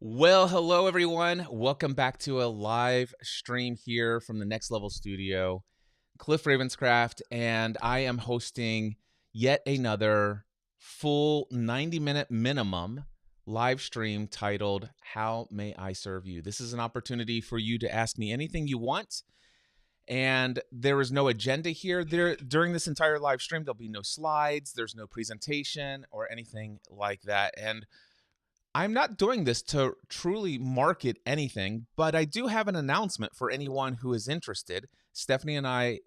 Well, hello everyone. Welcome back to a live stream here from the Next Level Studio. Cliff Ravenscraft, and I am hosting yet another full 90-minute minimum live stream titled How May I Serve You? This is an opportunity for you to ask me anything you want. And there is no agenda here. During this entire live stream, there'll be no slides, there's no presentation or anything like that. And I'm not doing this to truly market anything, but I do have an announcement for anyone who is interested. Stephanie and I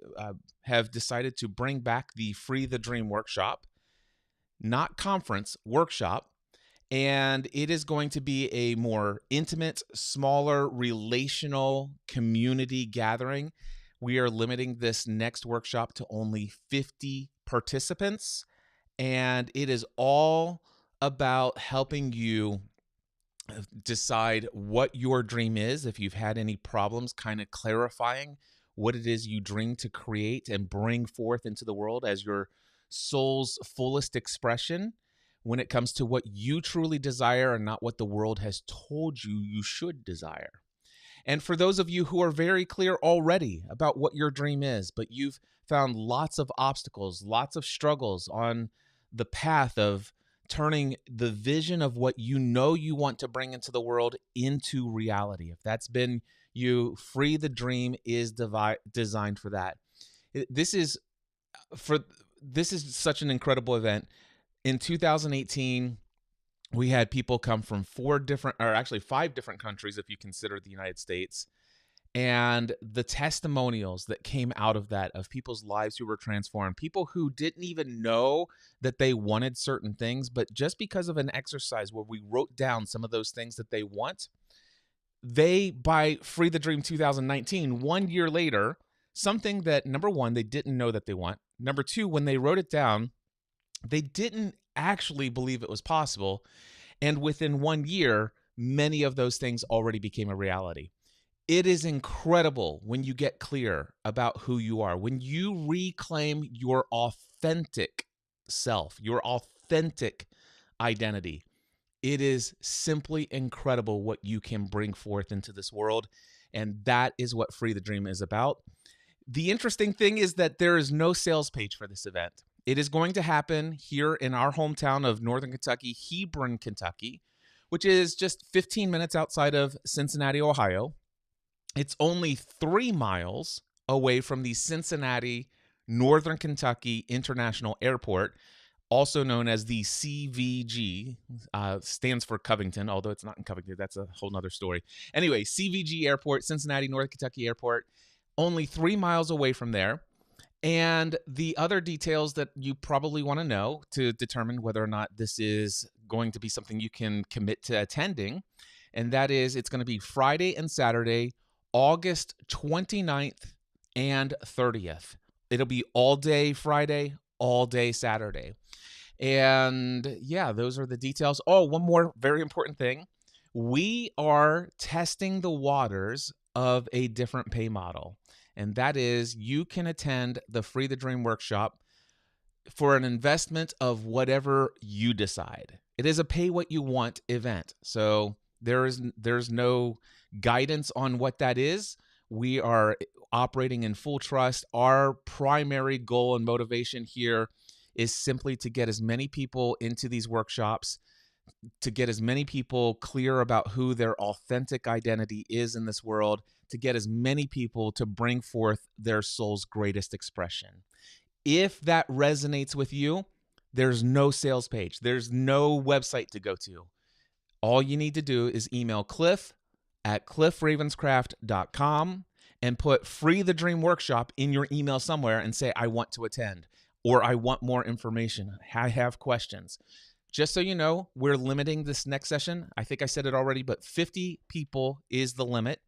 have decided to bring back the Free the Dream workshop, not conference, workshop. And it is going to be a more intimate, smaller, relational community gathering. We are limiting this next workshop to only 50 participants, and it is all about helping you decide what your dream is. If you've had any problems, kind of clarifying what it is you dream to create and bring forth into the world as your soul's fullest expression when it comes to what you truly desire and not what the world has told you you should desire. And for those of you who are very clear already about what your dream is, but you've found lots of obstacles, lots of struggles on the path of turning the vision of what you know you want to bring into the world into reality. If that's been you, Free the Dream is designed for that. This is such an incredible event. In 2018, we had people come from five different countries, if you consider the United States. And the testimonials that came out of that, of people's lives who were transformed, people who didn't even know that they wanted certain things, but just because of an exercise where we wrote down some of those things that they want, they, by Free the Dream 2019, 1 year later, something that, number one, they didn't know that they want. Number two, when they wrote it down, they didn't actually believe it was possible. And within 1 year, many of those things already became a reality. It is incredible when you get clear about who you are, when you reclaim your authentic self, your authentic identity. It is simply incredible what you can bring forth into this world. And that is what Free the Dream is about. The interesting thing is that there is no sales page for this event. It is going to happen here in our hometown of Northern Kentucky, Hebron, Kentucky, which is just 15 minutes outside of Cincinnati, Ohio. It's only 3 miles away from the Cincinnati, Northern Kentucky International Airport, also known as the CVG, stands for Covington, although it's not in Covington. That's a whole nother story. Anyway, CVG Airport, Cincinnati, Northern Kentucky Airport, only 3 miles away from there. And the other details that you probably want to know to determine whether or not this is going to be something you can commit to attending, and that is it's going to be Friday and Saturday, August 29th and 30th. It'll be all day Friday, all day Saturday. And yeah, those are the details. Oh, one more very important thing. We are testing the waters of a different pay model. And that is you can attend the Free the Dream workshop for an investment of whatever you decide. It is a pay what you want event. So there's no guidance on what that is. We are operating in full trust. Our primary goal and motivation here is simply to get as many people into these workshops, to get as many people clear about who their authentic identity is in this world, to get as many people to bring forth their soul's greatest expression. If that resonates with you, there's no sales page. There's no website to go to. All you need to do is email cliff@cliffravenscraft.com and put Free the Dream Workshop in your email somewhere and say, I want to attend, or I want more information. I have questions. Just so you know, we're limiting this next session. I think I said it already, but 50 people is the limit.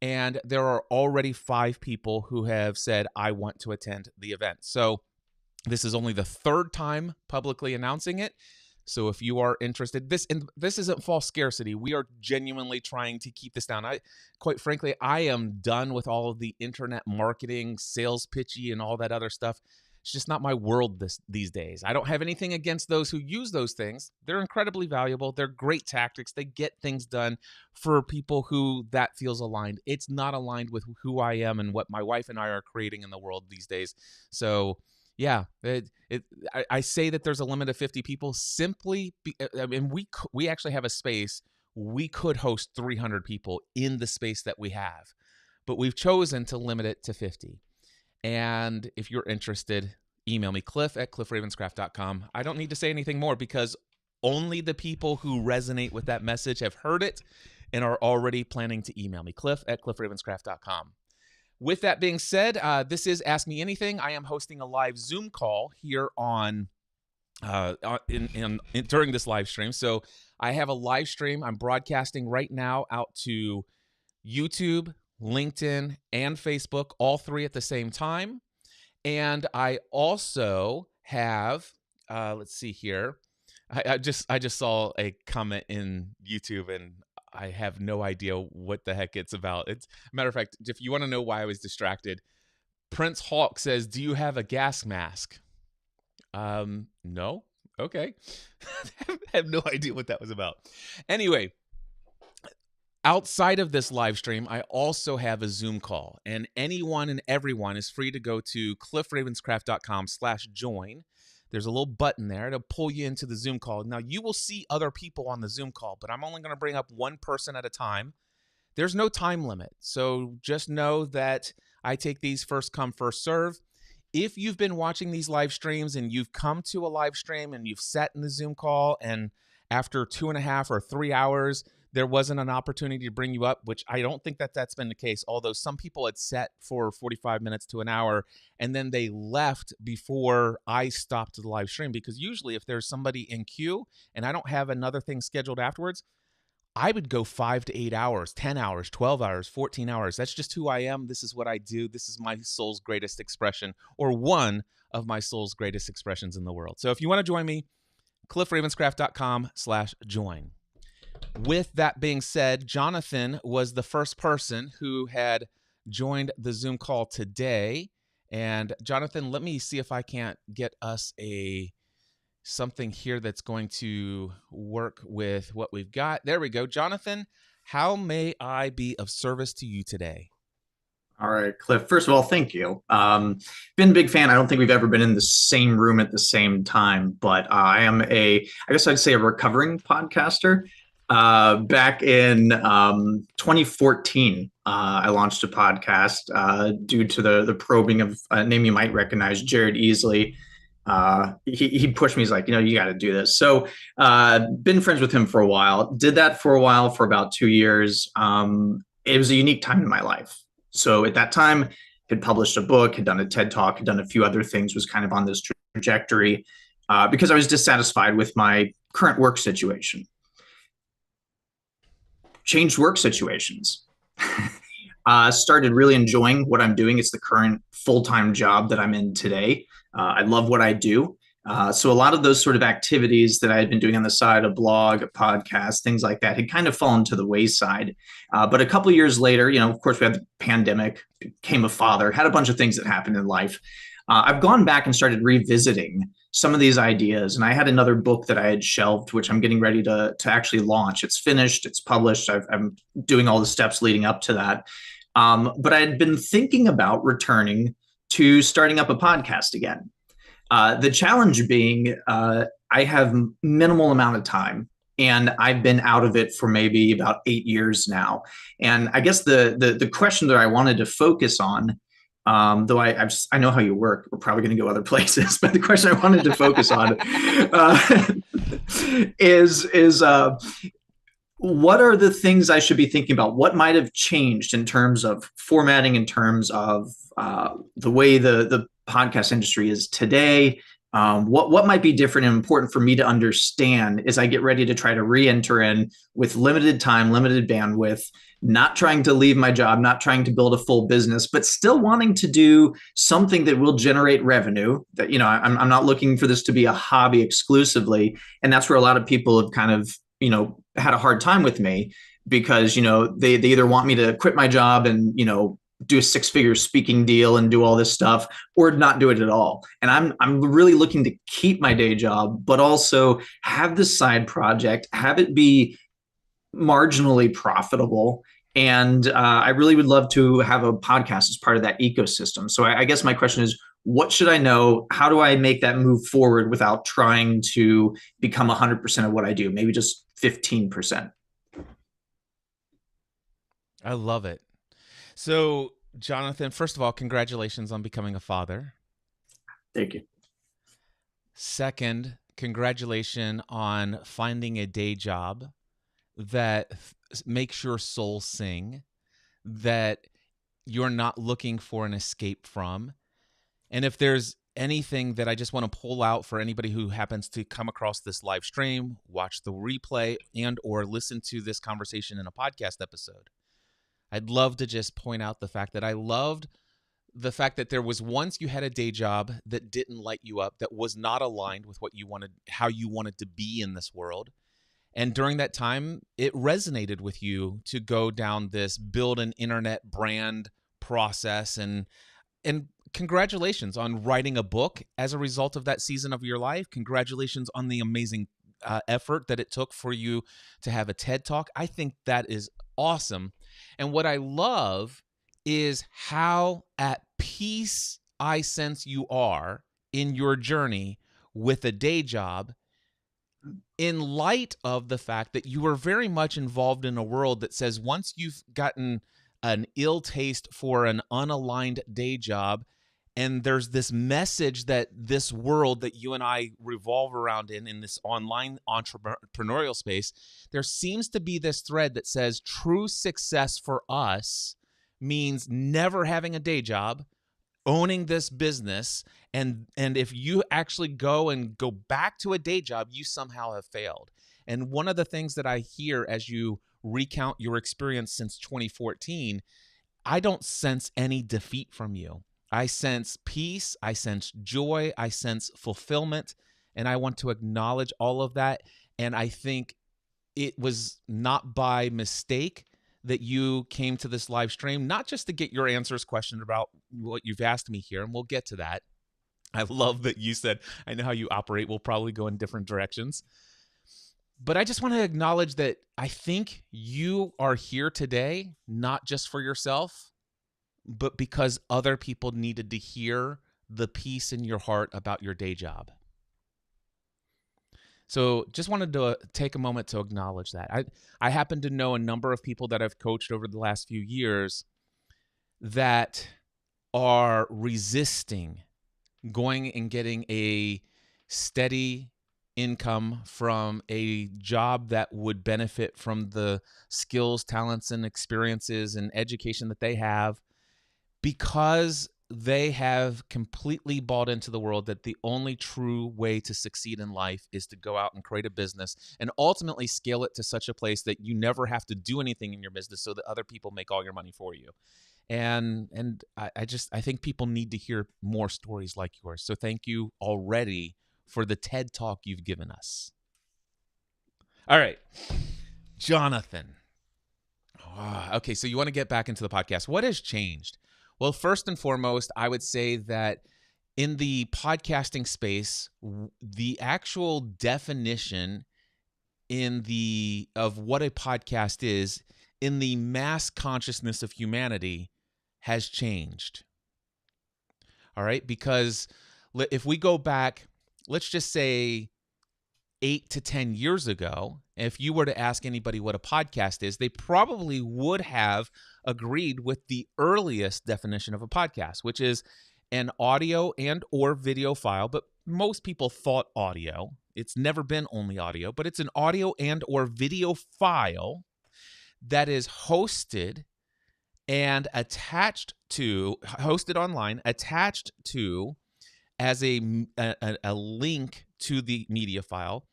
And there are already 5 people who have said, I want to attend the event. So this is only the 3rd time publicly announcing it. So if you are interested, this isn't false scarcity. We are genuinely trying to keep this down. Quite frankly, I am done with all of the internet marketing, sales pitchy, and all that other stuff. It's just not my world these days. I don't have anything against those who use those things. They're incredibly valuable. They're great tactics. They get things done for people who that feels aligned. It's not aligned with who I am and what my wife and I are creating in the world these days. So yeah, I say that there's a limit of 50 people simply. I mean, we actually have a space. We could host 300 people in the space that we have, but we've chosen to limit it to 50. And if you're interested, email me, cliff@cliffravenscraft.com. I don't need to say anything more because only the people who resonate with that message have heard it and are already planning to email me, cliff@cliffravenscraft.com. With that being said, this is Ask Me Anything. I am hosting a live Zoom call here on during this live stream. So I have a live stream. I'm broadcasting right now out to YouTube, LinkedIn, and Facebook, all three at the same time. And I also have, let's see here. I just saw a comment in YouTube and I have no idea what the heck it's about. It's matter of fact, if you want to know why I was distracted, Prince Hawk says, "Do you have a gas mask?" No. Okay. I have no idea what that was about. Anyway, outside of this live stream, I also have a Zoom call, and anyone and everyone is free to go to cliffravenscraft.com/join. There's a little button there to pull you into the Zoom call. Now, you will see other people on the Zoom call, but I'm only going to bring up one person at a time. There's no time limit, so just know that I take these first come, first serve. If you've been watching these live streams and you've come to a live stream and you've sat in the Zoom call and after 2.5 or 3 hours, there wasn't an opportunity to bring you up, which I don't think that that's been the case, although some people had sat for 45 minutes to an hour and then they left before I stopped the live stream, because usually if there's somebody in queue and I don't have another thing scheduled afterwards, I would go 5 to 8 hours, 10 hours, 12 hours, 14 hours. That's just who I am. This is what I do. This is my soul's greatest expression, or one of my soul's greatest expressions in the world. So if you want to join me, cliffravenscraft.com/join. With that being said, Jonathan was the first person who had joined the Zoom call today. And Jonathan, let me see if I can't get us something here that's going to work with what we've got. There we go. Jonathan, how may I be of service to you today? All right, Cliff. First of all, thank you. Been a big fan. I don't think we've ever been in the same room at the same time, but I am I guess I'd say a recovering podcaster. Back in 2014, I launched a podcast due to the probing of a name you might recognize, Jared Easley. He pushed me. He's like, you got to do this. So been friends with him for a while. Did that for a while, for about 2 years. It was a unique time in my life. So at that time, had published a book, had done a TED Talk, had done a few other things, was kind of on this trajectory because I was dissatisfied with my current work situation. Changed work situations. Started really enjoying what I'm doing. It's the current full-time job that I'm in today. I love what I do. So a lot of those sort of activities that I had been doing on the side, a blog, a podcast, things like that, had kind of fallen to the wayside. But a couple of years later, of course, we had the pandemic, became a father, had a bunch of things that happened in life. I've gone back and started revisiting some of these ideas. And I had another book that I had shelved, which I'm getting ready to actually launch. It's finished, it's published. I'm doing all the steps leading up to that. But I had been thinking about returning to starting up a podcast again. The challenge being I have minimal amount of time, and I've been out of it for maybe about 8 years now. And I guess the question that I wanted to focus on, though I know how you work, we're probably going to go other places, but the question I wanted to focus on is what are the things I should be thinking about? What might have changed in terms of formatting, in terms of the way the podcast industry is today? What might be different and important for me to understand as I get ready to try to re-enter in with limited time, limited bandwidth, not trying to leave my job, not trying to build a full business, but still wanting to do something that will generate revenue. That, I'm not looking for this to be a hobby exclusively. And that's where a lot of people have kind of, had a hard time with me because, they either want me to quit my job and, do a six-figure speaking deal and do all this stuff, or not do it at all. And I'm really looking to keep my day job, but also have this side project, have it be marginally profitable. And I really would love to have a podcast as part of that ecosystem. So I guess my question is, what should I know? How do I make that move forward without trying to become 100% of what I do? Maybe just 15%. I love it. So, Jonathan, first of all, congratulations on becoming a father. Thank you. Second, congratulations on finding a day job that makes your soul sing, that you're not looking for an escape from. And if there's anything that I just want to pull out for anybody who happens to come across this live stream, watch the replay, and or listen to this conversation in a podcast episode, I'd love to just point out the fact that I loved the fact that there was once you had a day job that didn't light you up, that was not aligned with what you wanted, how you wanted to be in this world. And during that time, it resonated with you to go down this build an internet brand process. And congratulations on writing a book as a result of that season of your life. Congratulations on the amazing effort that it took for you to have a TED Talk. I think that is awesome. And what I love is how at peace I sense you are in your journey with a day job, in light of the fact that you are very much involved in a world that says once you've gotten an ill taste for an unaligned day job, and there's this message that this world that you and I revolve around in this online entrepreneurial space, there seems to be this thread that says true success for us means never having a day job, owning this business, and if you actually go back to a day job, you somehow have failed. And one of the things that I hear as you recount your experience since 2014, I don't sense any defeat from you. I sense peace, I sense joy, I sense fulfillment, and I want to acknowledge all of that. And I think it was not by mistake that you came to this live stream, not just to get your answers questioned about what you've asked me here, and we'll get to that. I love that you said, I know how you operate. We'll probably go in different directions. But I just want to acknowledge that I think you are here today, not just for yourself, but because other people needed to hear the peace in your heart about your day job. So just wanted to take a moment to acknowledge that. I happen to know a number of people that I've coached over the last few years that are resisting going and getting a steady income from a job that would benefit from the skills, talents, and experiences and education that they have, because they have completely bought into the world that the only true way to succeed in life is to go out and create a business and ultimately scale it to such a place that you never have to do anything in your business so that other people make all your money for you. And I think people need to hear more stories like yours. So thank you already for the TED Talk you've given us. All right, Jonathan. Okay, so you want to get back into the podcast. What has changed? Well, first and foremost, I would say that in the podcasting space, the actual definition of what a podcast is in the mass consciousness of humanity has changed. All right, because if we go back, let's just say 8 to 10 years ago, if you were to ask anybody what a podcast is, they probably would have agreed with the earliest definition of a podcast, which is an audio and or video file. But most people thought audio. It's never been only audio, but it's an audio and or video file that is hosted and hosted online, attached to as a link to the media file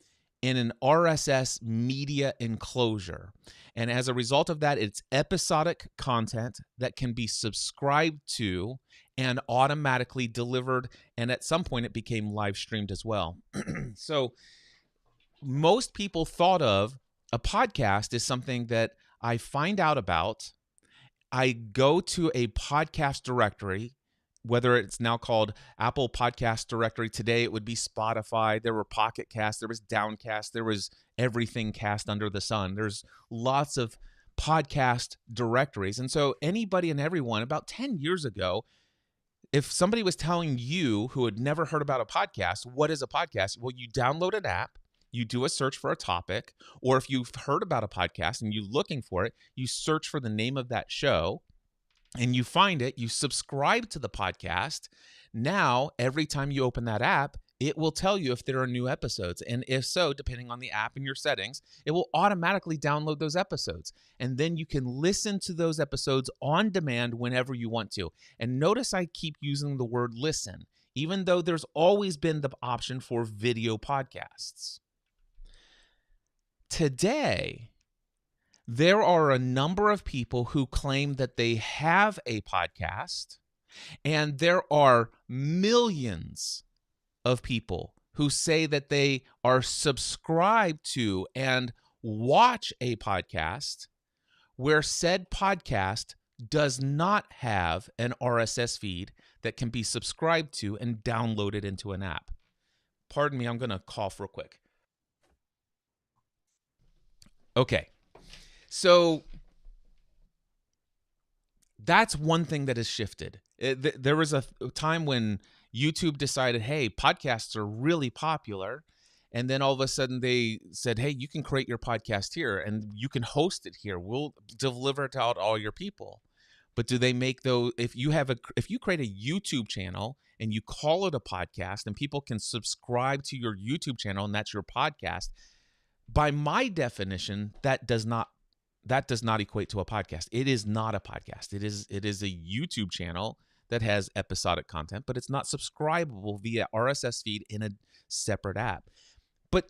in an RSS media enclosure. And as a result of that, it's episodic content that can be subscribed to and automatically delivered. And at some point, it became live streamed as well. So most people thought of a podcast as something that I find out about, I go to a podcast directory, whether it's now called Apple Podcast Directory. Today it would be Spotify. There were Pocket Cast, there was Downcast, there was everything cast under the sun. There's lots of podcast directories. And so anybody and everyone about 10 years ago, if somebody was telling you who had never heard about a podcast, what is a podcast? Well, you download an app, you do a search for a topic, or if you've heard about a podcast and you're looking for it, you search for the name of that show and you find it, you subscribe to the podcast. Now, every time you open that app, it will tell you if there are new episodes. And if so, depending on the app and your settings, it will automatically download those episodes. And then you can listen to those episodes on demand whenever you want to. And notice I keep using the word listen, even though there's always been the option for video podcasts. Today, there are a number of people who claim that they have a podcast, and there are millions of people who say that they are subscribed to and watch a podcast where said podcast does not have an RSS feed that can be subscribed to and downloaded into an app. Pardon me, I'm going to cough real quick. Okay, so that's one thing that has shifted. There was a time when YouTube decided, hey, podcasts are really popular. And then all of a sudden they said, hey, you can create your podcast here and you can host it here. We'll deliver it out to all your people. But do they make those, if you create a YouTube channel and you call it a podcast and people can subscribe to your YouTube channel and that's your podcast, by my definition, that does not equate to a podcast. It is not a podcast. It is a YouTube channel that has episodic content, but it's not subscribable via RSS feed in a separate app. But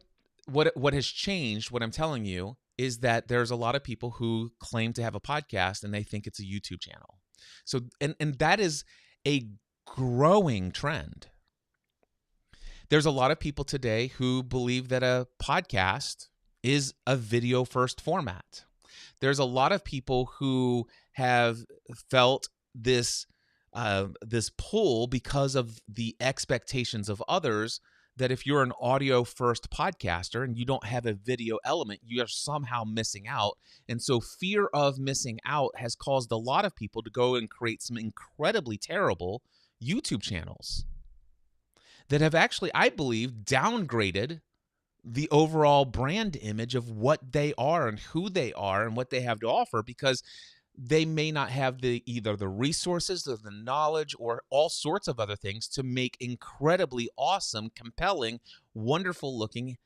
what has changed, what I'm telling you, is that there's a lot of people who claim to have a podcast and they think it's a YouTube channel. So and that is a growing trend. There's a lot of people today who believe that a podcast is a video first format. There's a lot of people who have felt this pull because of the expectations of others that if you're an audio first podcaster and you don't have a video element, you are somehow missing out. And so fear of missing out has caused a lot of people to go and create some incredibly terrible YouTube channels that have actually, I believe, downgraded the overall brand image of what they are and who they are and what they have to offer, because they may not have either the resources or the knowledge or all sorts of other things to make incredibly awesome, compelling, wonderful looking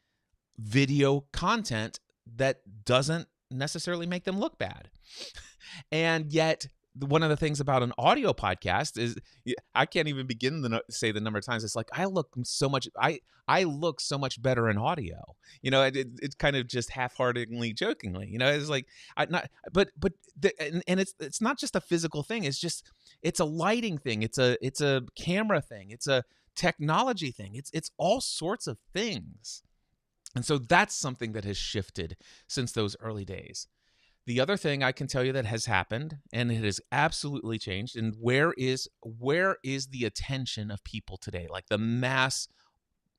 video content that doesn't necessarily make them look bad. And yet, one of the things about an audio podcast is I can't even begin to say the number of times it's like I look so much better in audio. You know, it's kind of just half-heartedly, jokingly. You know, it's like it's not just a physical thing. It's a lighting thing. It's a camera thing. It's a technology thing. It's all sorts of things. And so that's something that has shifted since those early days. The other thing I can tell you that has happened, and it has absolutely changed, and where is the attention of people today, like the mass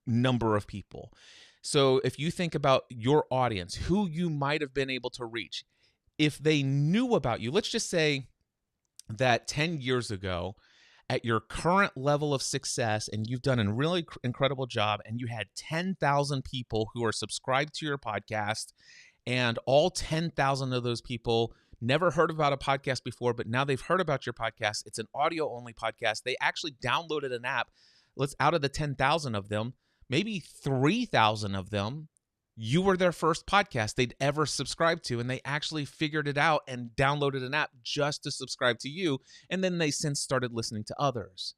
number of people. So if you think about your audience, who you might have been able to reach, if they knew about you, let's just say that 10 years ago, at your current level of success, and you've done a really incredible job, and you had 10,000 people who are subscribed to your podcast, and all 10,000 of those people never heard about a podcast before, but now they've heard about your podcast. It's an audio-only podcast. They actually downloaded an app. Out of the 10,000 of them, maybe 3,000 of them, you were their first podcast they'd ever subscribed to, and they actually figured it out and downloaded an app just to subscribe to you, and then they since started listening to others.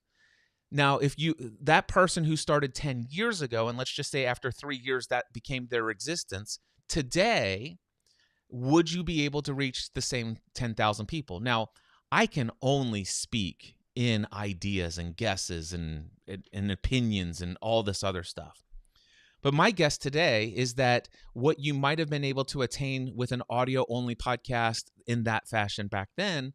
Now, if that person who started 10 years ago, and let's just say after 3 years that became their existence, today, would you be able to reach the same 10,000 people? Now, I can only speak in ideas and guesses and opinions and all this other stuff. But my guess today is that what you might have been able to attain with an audio-only podcast in that fashion back then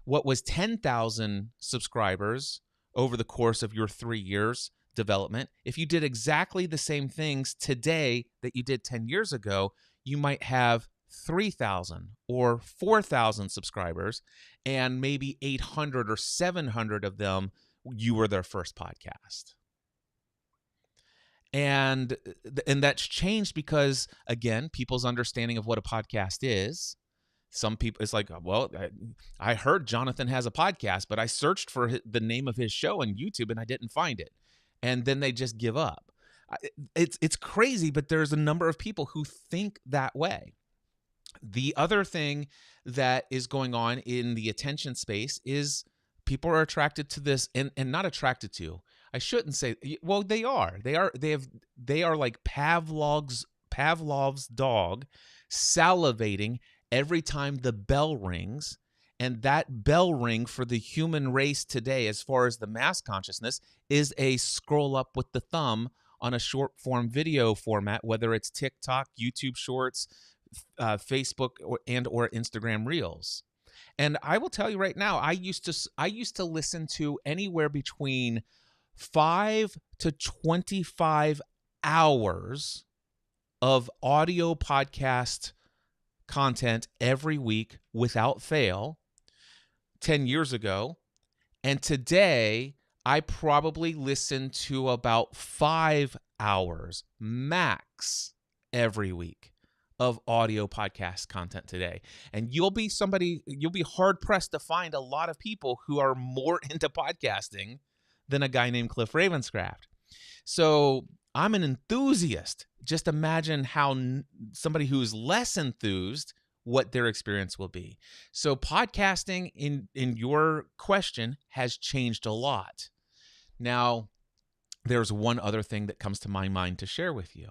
what was 10,000 subscribers over the course of your 3 years development, if you did exactly the same things today that you did 10 years ago, you might have 3,000 or 4,000 subscribers, and maybe 800 or 700 of them, you were their first podcast. And that's changed because, again, people's understanding of what a podcast is. Some people, it's like, well, I heard Jonathan has a podcast, but I searched for the name of his show on YouTube and I didn't find it. And then they just give up. It's crazy, but there's a number of people who think that way. The other thing that is going on in the attention space is people are attracted to this, and not attracted to. I shouldn't say, well, they are. They are like Pavlov's dog salivating every time the bell rings. And that bell ring for the human race today, as far as the mass consciousness, is a scroll up with the thumb on a short form video format, whether it's TikTok, YouTube Shorts, Facebook, or Instagram Reels. And I will tell you right now, I used to listen to anywhere between 5 to 25 hours of audio podcast content every week without fail 10 years ago. And today, I probably listen to about 5 hours max every week of audio podcast content today. And you'll be hard pressed to find a lot of people who are more into podcasting than a guy named Cliff Ravenscraft. So I'm an enthusiast. Just imagine how somebody who's less enthused, what their experience will be. So podcasting, in your question, has changed a lot. Now, there's one other thing that comes to my mind to share with you.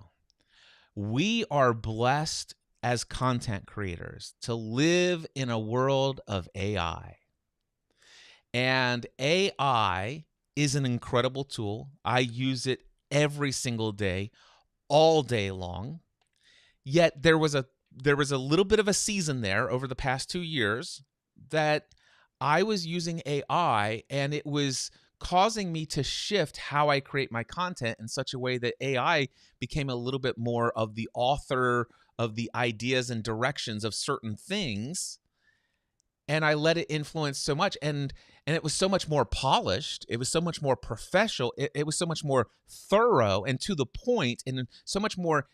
We are blessed as content creators to live in a world of AI. And AI is an incredible tool. I use it every single day, all day long. Yet there was a little bit of a season there over the past 2 years that I was using AI, and it was causing me to shift how I create my content in such a way that AI became a little bit more of the author of the ideas and directions of certain things. And I let it influence so much. And it was so much more polished. It was so much more professional. It was so much more thorough and to the point, and so much more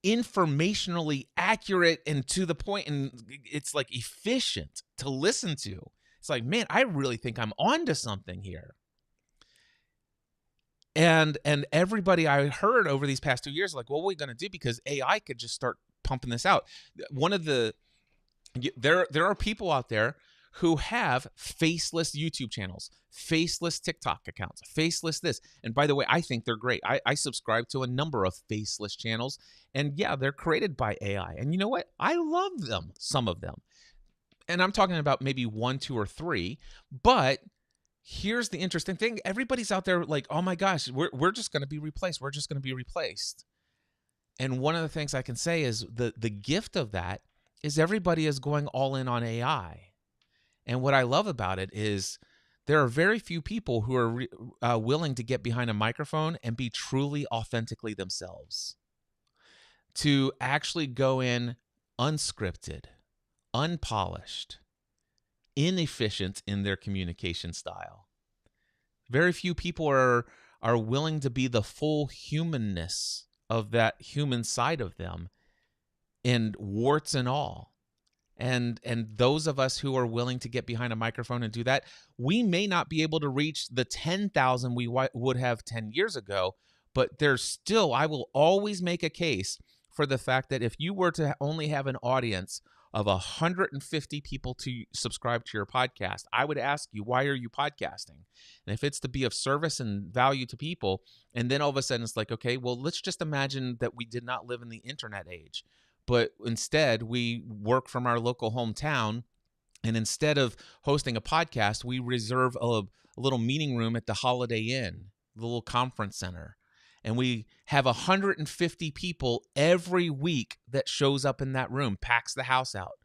informationally accurate and to the point. And it's like efficient to listen to. It's like, man, I really think I'm onto something here. And everybody I heard over these past 2 years, like, what are we going to do? Because AI could just start pumping this out. There are people out there who have faceless YouTube channels, faceless TikTok accounts, faceless this. And by the way, I think they're great. I subscribe to a number of faceless channels. And yeah, they're created by AI. And you know what? I love them, some of them. And I'm talking about maybe 1, 2, or 3. But here's the interesting thing. Everybody's out there like, oh my gosh, we're just going to be replaced. We're just going to be replaced. And one of the things I can say is the gift of that is everybody is going all in on AI. And what I love about it is there are very few people who are willing to get behind a microphone and be truly authentically themselves, to actually go in unscripted, unpolished, inefficient in their communication style. Very few people are willing to be the full humanness of that human side of them, and warts and all. And those of us who are willing to get behind a microphone and do that, we may not be able to reach the 10,000 we would have 10 years ago, but there's still, I will always make a case for the fact that if you were to only have an audience of 150 people to subscribe to your podcast, I would ask you, why are you podcasting? And if it's to be of service and value to people, and then all of a sudden it's like, okay, well, let's just imagine that we did not live in the internet age, but instead we work from our local hometown. And instead of hosting a podcast, we reserve a little meeting room at the Holiday Inn, the little conference center. And we have 150 people every week that shows up in that room, packs the house out.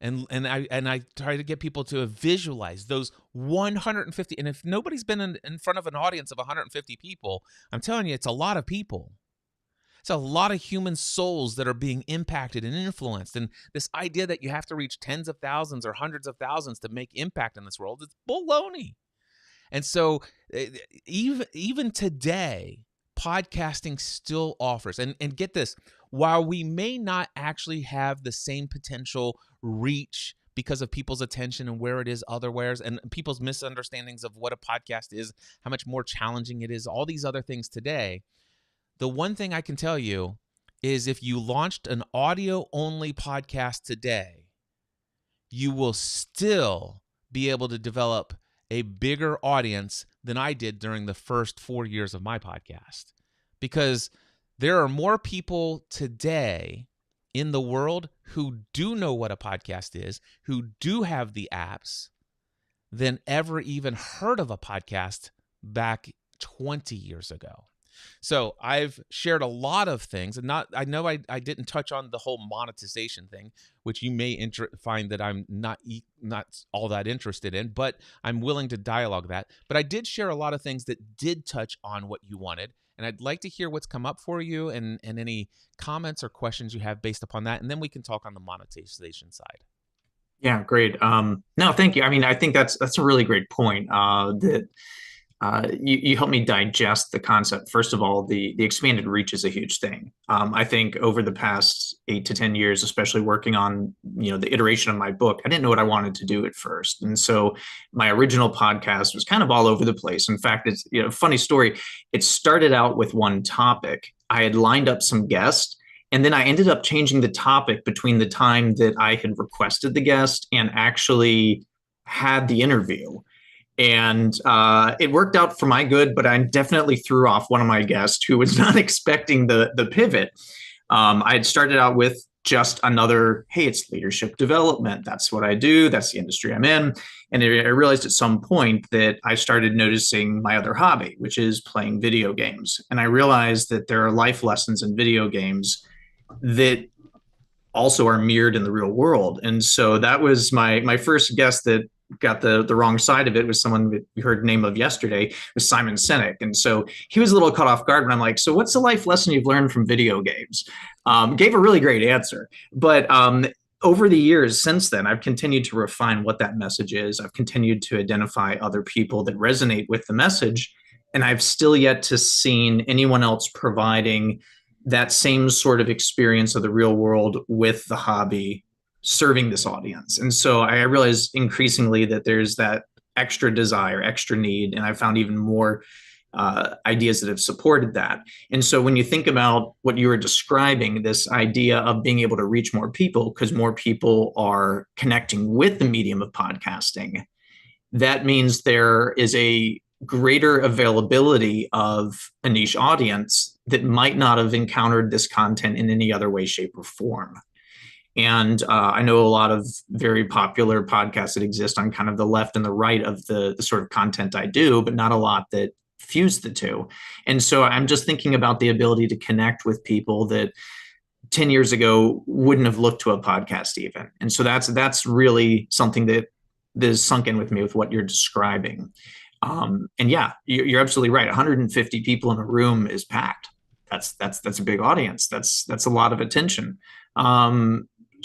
And I try to get people to visualize those 150. And if nobody's been in front of an audience of 150 people, I'm telling you, it's a lot of people. It's a lot of human souls that are being impacted and influenced. And this idea that you have to reach tens of thousands or hundreds of thousands to make impact in this world, it's baloney. And so even today, podcasting still offers, and get this, while we may not actually have the same potential reach because of people's attention and where it is otherwheres and people's misunderstandings of what a podcast is, how much more challenging it is, all these other things today, the one thing I can tell you is if you launched an audio-only podcast today, you will still be able to develop a bigger audience than I did during the first 4 years of my podcast. Because there are more people today in the world who do know what a podcast is, who do have the apps, than ever even heard of a podcast back 20 years ago. So I've shared a lot of things, and I know I didn't touch on the whole monetization thing, which you may find that I'm not all that interested in, but I'm willing to dialogue that. But I did share a lot of things that did touch on what you wanted, and I'd like to hear what's come up for you and any comments or questions you have based upon that, and then we can talk on the monetization side. Yeah, great. No, thank you. I mean, I think that's a really great point. That you helped me digest the concept. First of all, the expanded reach is a huge thing. I think over the past 8 to 10 years, especially working on the iteration of my book, I didn't know what I wanted to do at first, and so my original podcast was kind of all over the place. In fact, it's funny story. It started out with one topic. I had lined up some guests. And then I ended up changing the topic between the time that I had requested the guest and actually had the interview. And it worked out for my good, but I definitely threw off one of my guests who was not expecting the pivot. I had started out with just another, hey, it's leadership development. That's what I do. That's the industry I'm in. And I realized at some point that I started noticing my other hobby, which is playing video games. And I realized that there are life lessons in video games that also are mirrored in the real world. And so that was my first guest that got the wrong side of it. Was someone that we heard the name of yesterday, was Simon Sinek. And so he was a little caught off guard when I'm like, so what's the life lesson you've learned from video games? Gave a really great answer. But over the years since then, I've continued to refine what that message is. I've continued to identify other people that resonate with the message. And I've still yet to seen anyone else providing that same sort of experience of the real world with the hobby serving this audience. And so I realize increasingly that there's that extra desire, extra need, and I found even more ideas that have supported that. And so when you think about what you were describing, this idea of being able to reach more people because more people are connecting with the medium of podcasting, that means there is a greater availability of a niche audience that might not have encountered this content in any other way, shape, or form. And I know a lot of very popular podcasts that exist on kind of the left and the right of the sort of content I do, but not a lot that fuse the two. And so I'm just thinking about the ability to connect with people that 10 years ago wouldn't have looked to a podcast even. And so that's really something that is sunk in with me with what you're describing. And yeah, you're absolutely right. 150 people in a room is packed. That's a big audience. That's a lot of attention.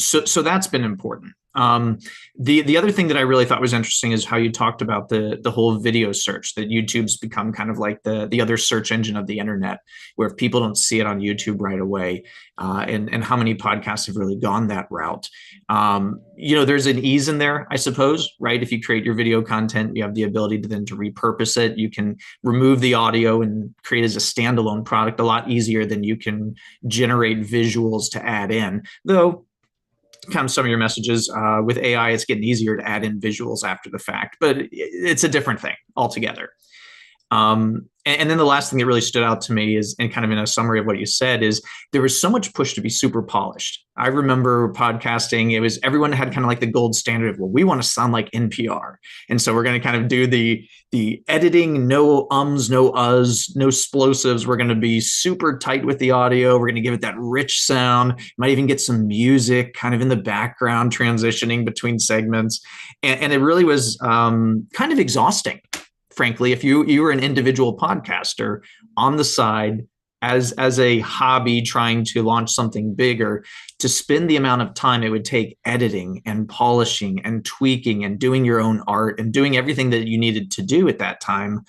So that's been important. The other thing that I really thought was interesting is how you talked about the whole video search, that YouTube's become kind of like the other search engine of the internet, where if people don't see it on YouTube right away, and how many podcasts have really gone that route. There's an ease in there, I suppose, right? If you create your video content, you have the ability to repurpose it. You can remove the audio and create as a standalone product a lot easier than you can generate visuals to add in, though. Kind of some of your messages with AI, it's getting easier to add in visuals after the fact, but it's a different thing altogether. And then the last thing that really stood out to me is, and kind of in a summary of what you said, is there was so much push to be super polished. I remember podcasting, it was everyone had kind of like the gold standard of, well, we want to sound like NPR. And so we're going to kind of do the editing, no ums, no uhs, no explosives. We're going to be super tight with the audio. We're going to give it that rich sound. Might even get some music kind of in the background, transitioning between segments. And it really was kind of exhausting, frankly, if you were an individual podcaster on the side as a hobby trying to launch something bigger, to spend the amount of time it would take editing and polishing and tweaking and doing your own art and doing everything that you needed to do at that time.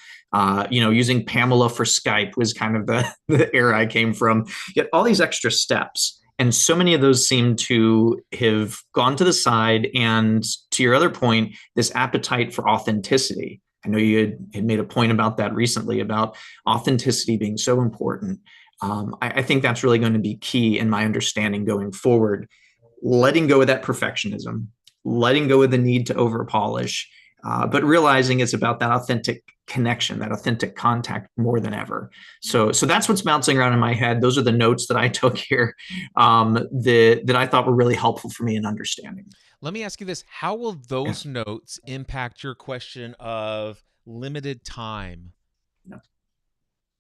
Using Pamela for Skype was kind of the era I came from. Yet all these extra steps. And so many of those seem to have gone to the side. And to your other point, this appetite for authenticity. I know you had made a point about that recently, about authenticity being so important. I think that's really going to be key in my understanding going forward. Letting go of that perfectionism, letting go of the need to over polish, but realizing it's about that authentic connection, that authentic contact more than ever. So that's what's bouncing around in my head. Those are the notes that I took here, that I thought were really helpful for me in understanding. Let me ask you this. How will those Yes. notes impact your question of limited time?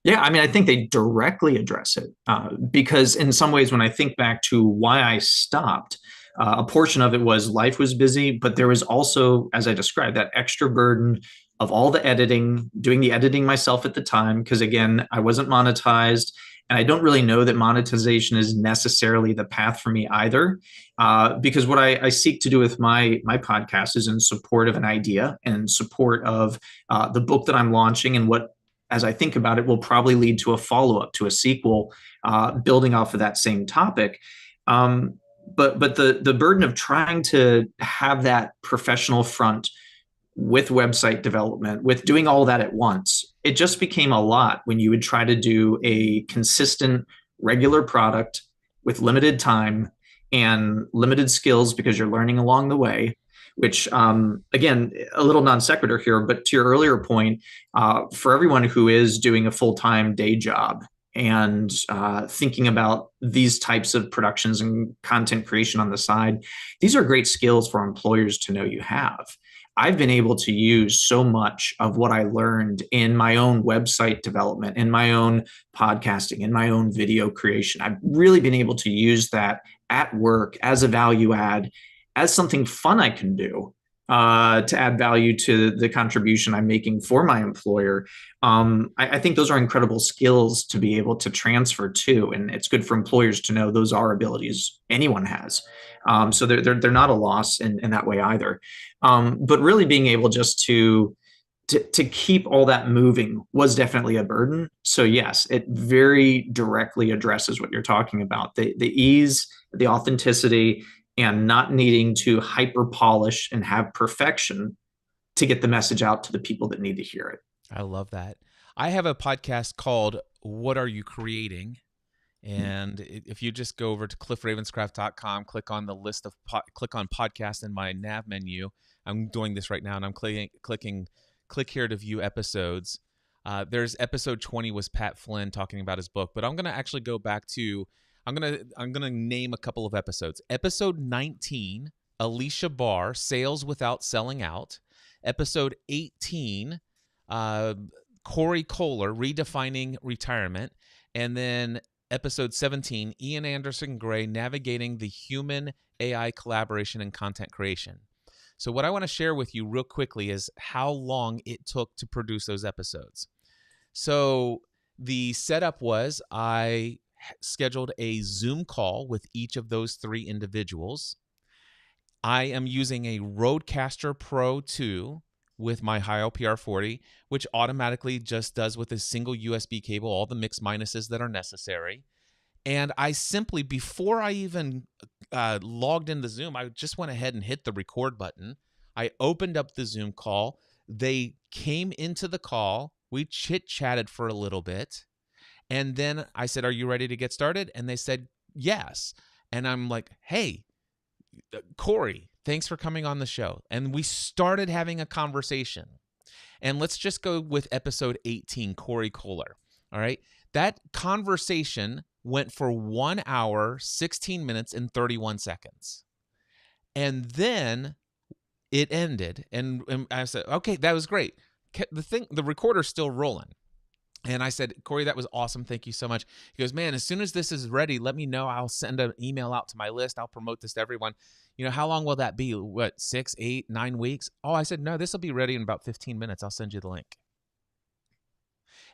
Yeah, I mean, I think they directly address it, because in some ways, when I think back to why I stopped, a portion of it was life was busy, but there was also, as I described, that extra burden of all the editing, doing the editing myself at the time, because again, I wasn't monetized. And I don't really know that monetization is necessarily the path for me either, because what I seek to do with my podcast is in support of an idea and in support of the book that I'm launching, and what, as I think about it, will probably lead to a follow up, to a sequel, building off of that same topic. But the burden of trying to have that professional front with website development, with doing all that at once, it just became a lot when you would try to do a consistent, regular product with limited time and limited skills because you're learning along the way. Which, again, a little non sequitur here, but to your earlier point, for everyone who is doing a full time day job and thinking about these types of productions and content creation on the side, these are great skills for employers to know you have. I've been able to use so much of what I learned in my own website development, in my own podcasting, in my own video creation. I've really been able to use that at work as a value add, as something fun I can do, to add value to the contribution I'm making for my employer. I think those are incredible skills to be able to transfer to, and it's good for employers to know those are abilities anyone has. So they're not a loss in that way either. But really being able just to keep all that moving was definitely a burden. So yes, it very directly addresses what you're talking about: the ease, the authenticity, and not needing to hyper polish and have perfection to get the message out to the people that need to hear it. I love that. I have a podcast called What Are You Creating? And if you just go over to cliffravenscraft.com, click on the list of click on podcast in my nav menu. I'm doing this right now, and I'm clicking click here to view episodes. There's episode 20 was Pat Flynn talking about his book, but I'm gonna actually go back to I'm gonna name a couple of episodes. Episode 19, Alicia Barr, Sales Without Selling Out. Episode 18, Corey Kohler, Redefining Retirement. And then episode 17, Ian Anderson Gray, Navigating the Human AI Collaboration and Content Creation. So what I want to share with you real quickly is how long it took to produce those episodes. So the setup was I scheduled a Zoom call with each of those three individuals. I am using a Rodecaster Pro 2 with my Hi-O PR40, which automatically just does with a single USB cable all the mix minuses that are necessary. And I simply, before I even logged into Zoom, I just went ahead and hit the record button. I opened up the Zoom call. They came into the call. We chit-chatted for a little bit. And then I said, "Are you ready to get started?" And they said, "Yes." And I'm like, "Hey, Corey, thanks for coming on the show." And we started having a conversation. And let's just go with episode 18, Corey Kohler. All right. That conversation went for 1 hour, 16 minutes, and 31 seconds. And then it ended. And I said, okay, that was great. The recorder's still rolling. And I said, Corey, that was awesome. Thank you so much. He goes, man, as soon as this is ready, let me know. I'll send an email out to my list. I'll promote this to everyone. How long will that be? What, 6, 8, 9 weeks? Oh, I said, no, this will be ready in about 15 minutes. I'll send you the link.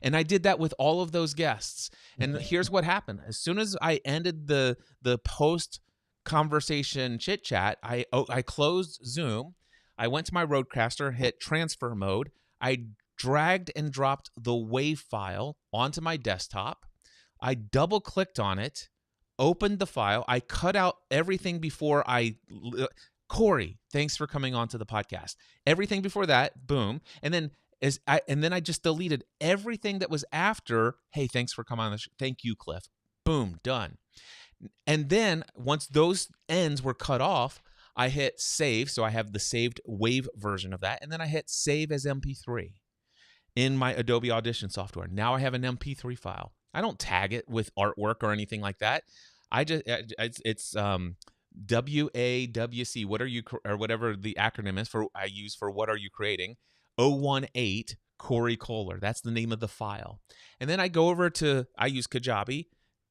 And I did that with all of those guests. And here's what happened. As soon as I ended the post conversation chit chat, I closed Zoom. I went to my Rodecaster, hit transfer mode. I dragged and dropped the WAV file onto my desktop. I double clicked on it, opened the file. I cut out everything before Corey, thanks for coming on to the podcast. Everything before that, boom. And then I just deleted everything that was after, hey, thanks for coming on the show. Thank you, Cliff. Boom, done. And then once those ends were cut off, I hit save. So I have the saved WAV version of that. And then I hit save as MP3 in my Adobe Audition software. Now I have an MP3 file. I don't tag it with artwork or anything like that. It's WAWC. What are you, or whatever the acronym is for, I use for what are you creating? 018 Corey Kohler. That's the name of the file. And then I go over to, I use Kajabi,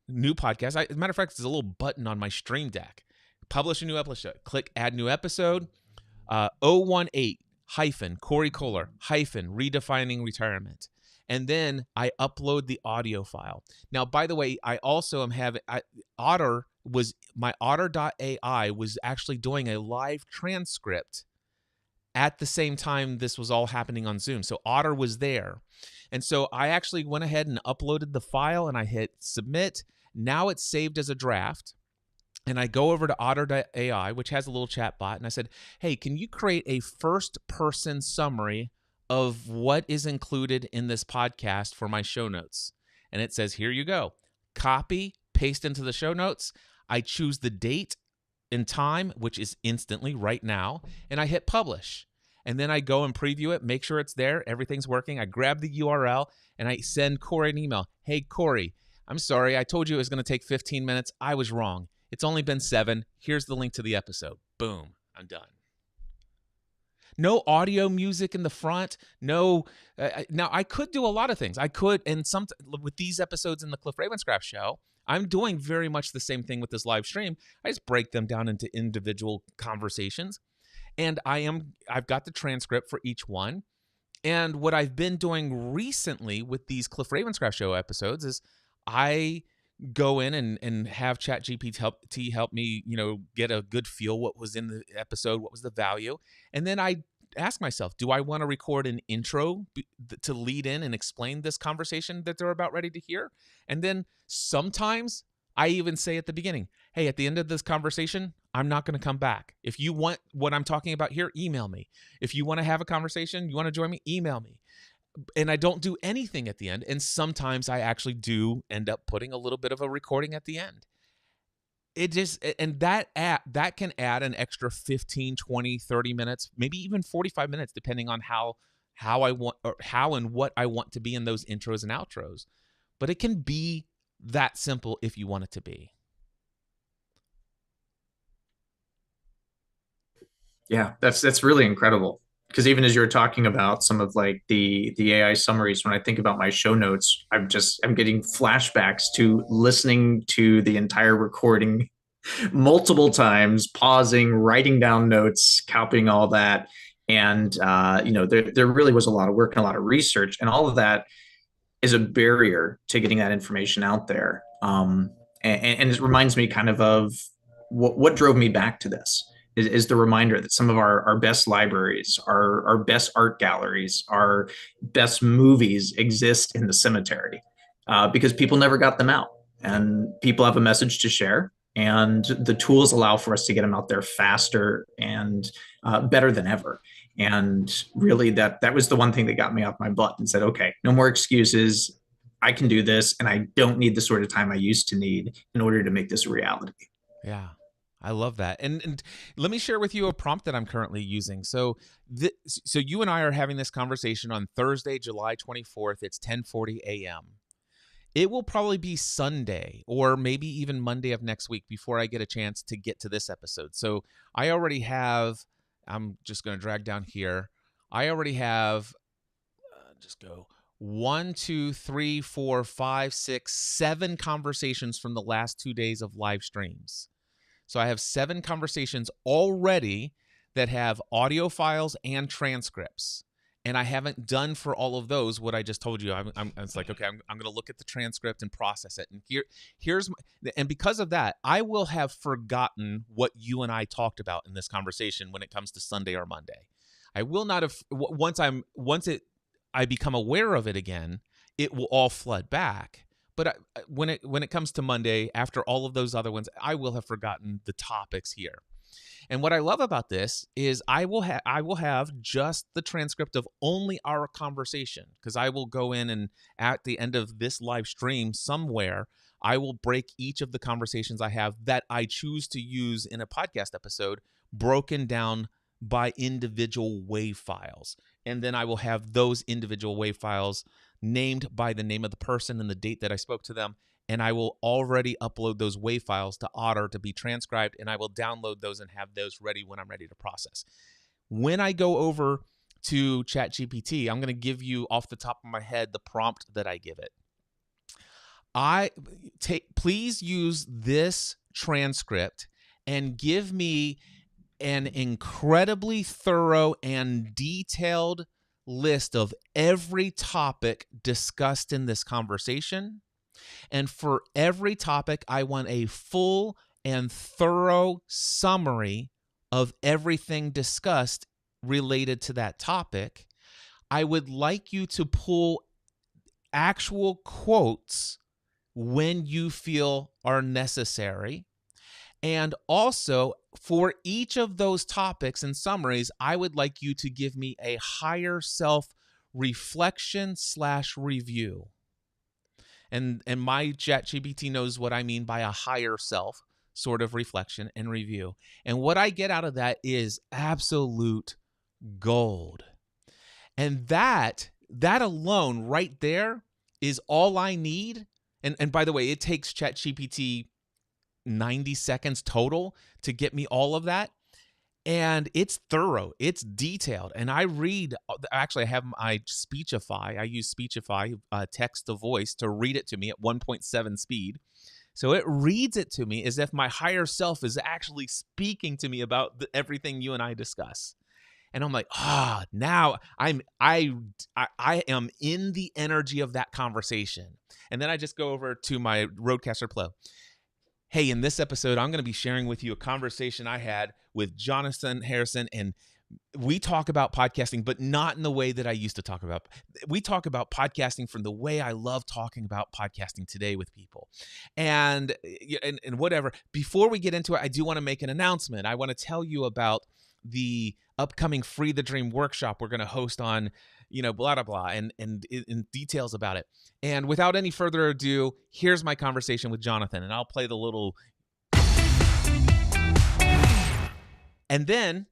new podcast. As a matter of fact, there's a little button on my Stream Deck. Publish a new episode. Click add new episode. 018 hyphen Corey Kohler hyphen redefining retirement. And then I upload the audio file. Now, by the way, I also am having my Otter.ai was actually doing a live transcript at the same time this was all happening on Zoom. So Otter was there. And so I actually went ahead and uploaded the file and I hit submit. Now it's saved as a draft. And I go over to Otter.ai, which has a little chat bot, and I said, hey, can you create a first-person summary of what is included in this podcast for my show notes? And it says, here you go. Copy, paste into the show notes. I choose the date and time, which is instantly right now, and I hit publish. And then I go and preview it, make sure it's there, everything's working. I grab the URL, and I send Corey an email. Hey, Corey, I'm sorry. I told you it was going to take 15 minutes. I was wrong. It's only been 7. Here's the link to the episode. Boom. I'm done. No audio music in the front. No. Now, I could do a lot of things. I could, and with these episodes in the Cliff Ravenscraft show, I'm doing very much the same thing with this live stream. I just break them down into individual conversations. And I've got the transcript for each one. And what I've been doing recently with these Cliff Ravenscraft show episodes is I go in and have ChatGPT help me, get a good feel what was in the episode, what was the value. And then I ask myself, do I want to record an intro to lead in and explain this conversation that they're about ready to hear? And then sometimes I even say at the beginning, hey, at the end of this conversation, I'm not going to come back. If you want what I'm talking about here, email me. If you want to have a conversation, you want to join me, email me. And I don't do anything at the end. And sometimes I actually do end up putting a little bit of a recording at the end. That can add an extra 15, 20, 30 minutes, maybe even 45 minutes, depending on how I want, or how and what I want to be in those intros and outros. But it can be that simple if you want it to be. Yeah, that's really incredible. Because even as you're talking about some of like the AI summaries, when I think about my show notes, I'm getting flashbacks to listening to the entire recording multiple times, pausing, writing down notes, copying all that. And there really was a lot of work and a lot of research, and all of that is a barrier to getting that information out there. And it reminds me kind of what drove me back to this is the reminder that some of our best libraries, our best art galleries, our best movies exist in the cemetery because people never got them out, and people have a message to share, and the tools allow for us to get them out there faster and better than ever. And really that was the one thing that got me off my butt and said, okay, no more excuses. I can do this, and I don't need the sort of time I used to need in order to make this a reality. Yeah. I love that. And let me share with you a prompt that I'm currently using. So you and I are having this conversation on Thursday, July 24th. It's 10:40 a.m. It will probably be Sunday or maybe even Monday of next week before I get a chance to get to this episode. So I already have, I'm just going to drag down here. I already have, just go 1, 2, 3, 4, 5, 6, 7 conversations from the last 2 days of live streams. So I have 7 conversations already that have audio files and transcripts. And I haven't done for all of those what I just told you. It's like, okay, I'm going to look at the transcript and process it. And and because of that, I will have forgotten what you and I talked about in this conversation when it comes to Sunday or Monday. I will not have I become aware of it again, it will all flood back. But when it comes to Monday, after all of those other ones, I will have forgotten the topics here. And what I love about this is I will have just the transcript of only our conversation, because I will go in and at the end of this live stream somewhere, I will break each of the conversations I have that I choose to use in a podcast episode broken down by individual WAV files. And then I will have those individual WAV files named by the name of the person and the date that I spoke to them. And I will already upload those WAV files to Otter to be transcribed, and I will download those and have those ready when I'm ready to process. When I go over to ChatGPT, I'm going to give you off the top of my head the prompt that I give it. Please use this transcript and give me an incredibly thorough and detailed list of every topic discussed in this conversation. And for every topic, I want a full and thorough summary of everything discussed related to that topic. I would like you to pull actual quotes when you feel are necessary. And also, for each of those topics and summaries, I would like you to give me a higher self reflection/review. And my ChatGPT knows what I mean by a higher self sort of reflection and review. And what I get out of that is absolute gold. And that alone right there is all I need. And by the way, it takes ChatGPT 90 seconds total to get me all of that. And it's thorough, it's detailed. And I have my Speechify. I use Speechify text to voice to read it to me at 1.7 speed. So it reads it to me as if my higher self is actually speaking to me about everything you and I discuss. And I'm like, now I am in the energy of that conversation. And then I just go over to my Rodecaster Pro. Hey, in this episode, I'm going to be sharing with you a conversation I had with Jonathan Harrison, and we talk about podcasting, but not in the way that I used to talk about. We talk about podcasting from the way I love talking about podcasting today with people. And whatever. Before we get into it, I do want to make an announcement. I want to tell you about the upcoming Free the Dream workshop we're going to host on, blah, blah, blah, and details about it. And without any further ado, here's my conversation with Jonathan, and I'll play the little. And then,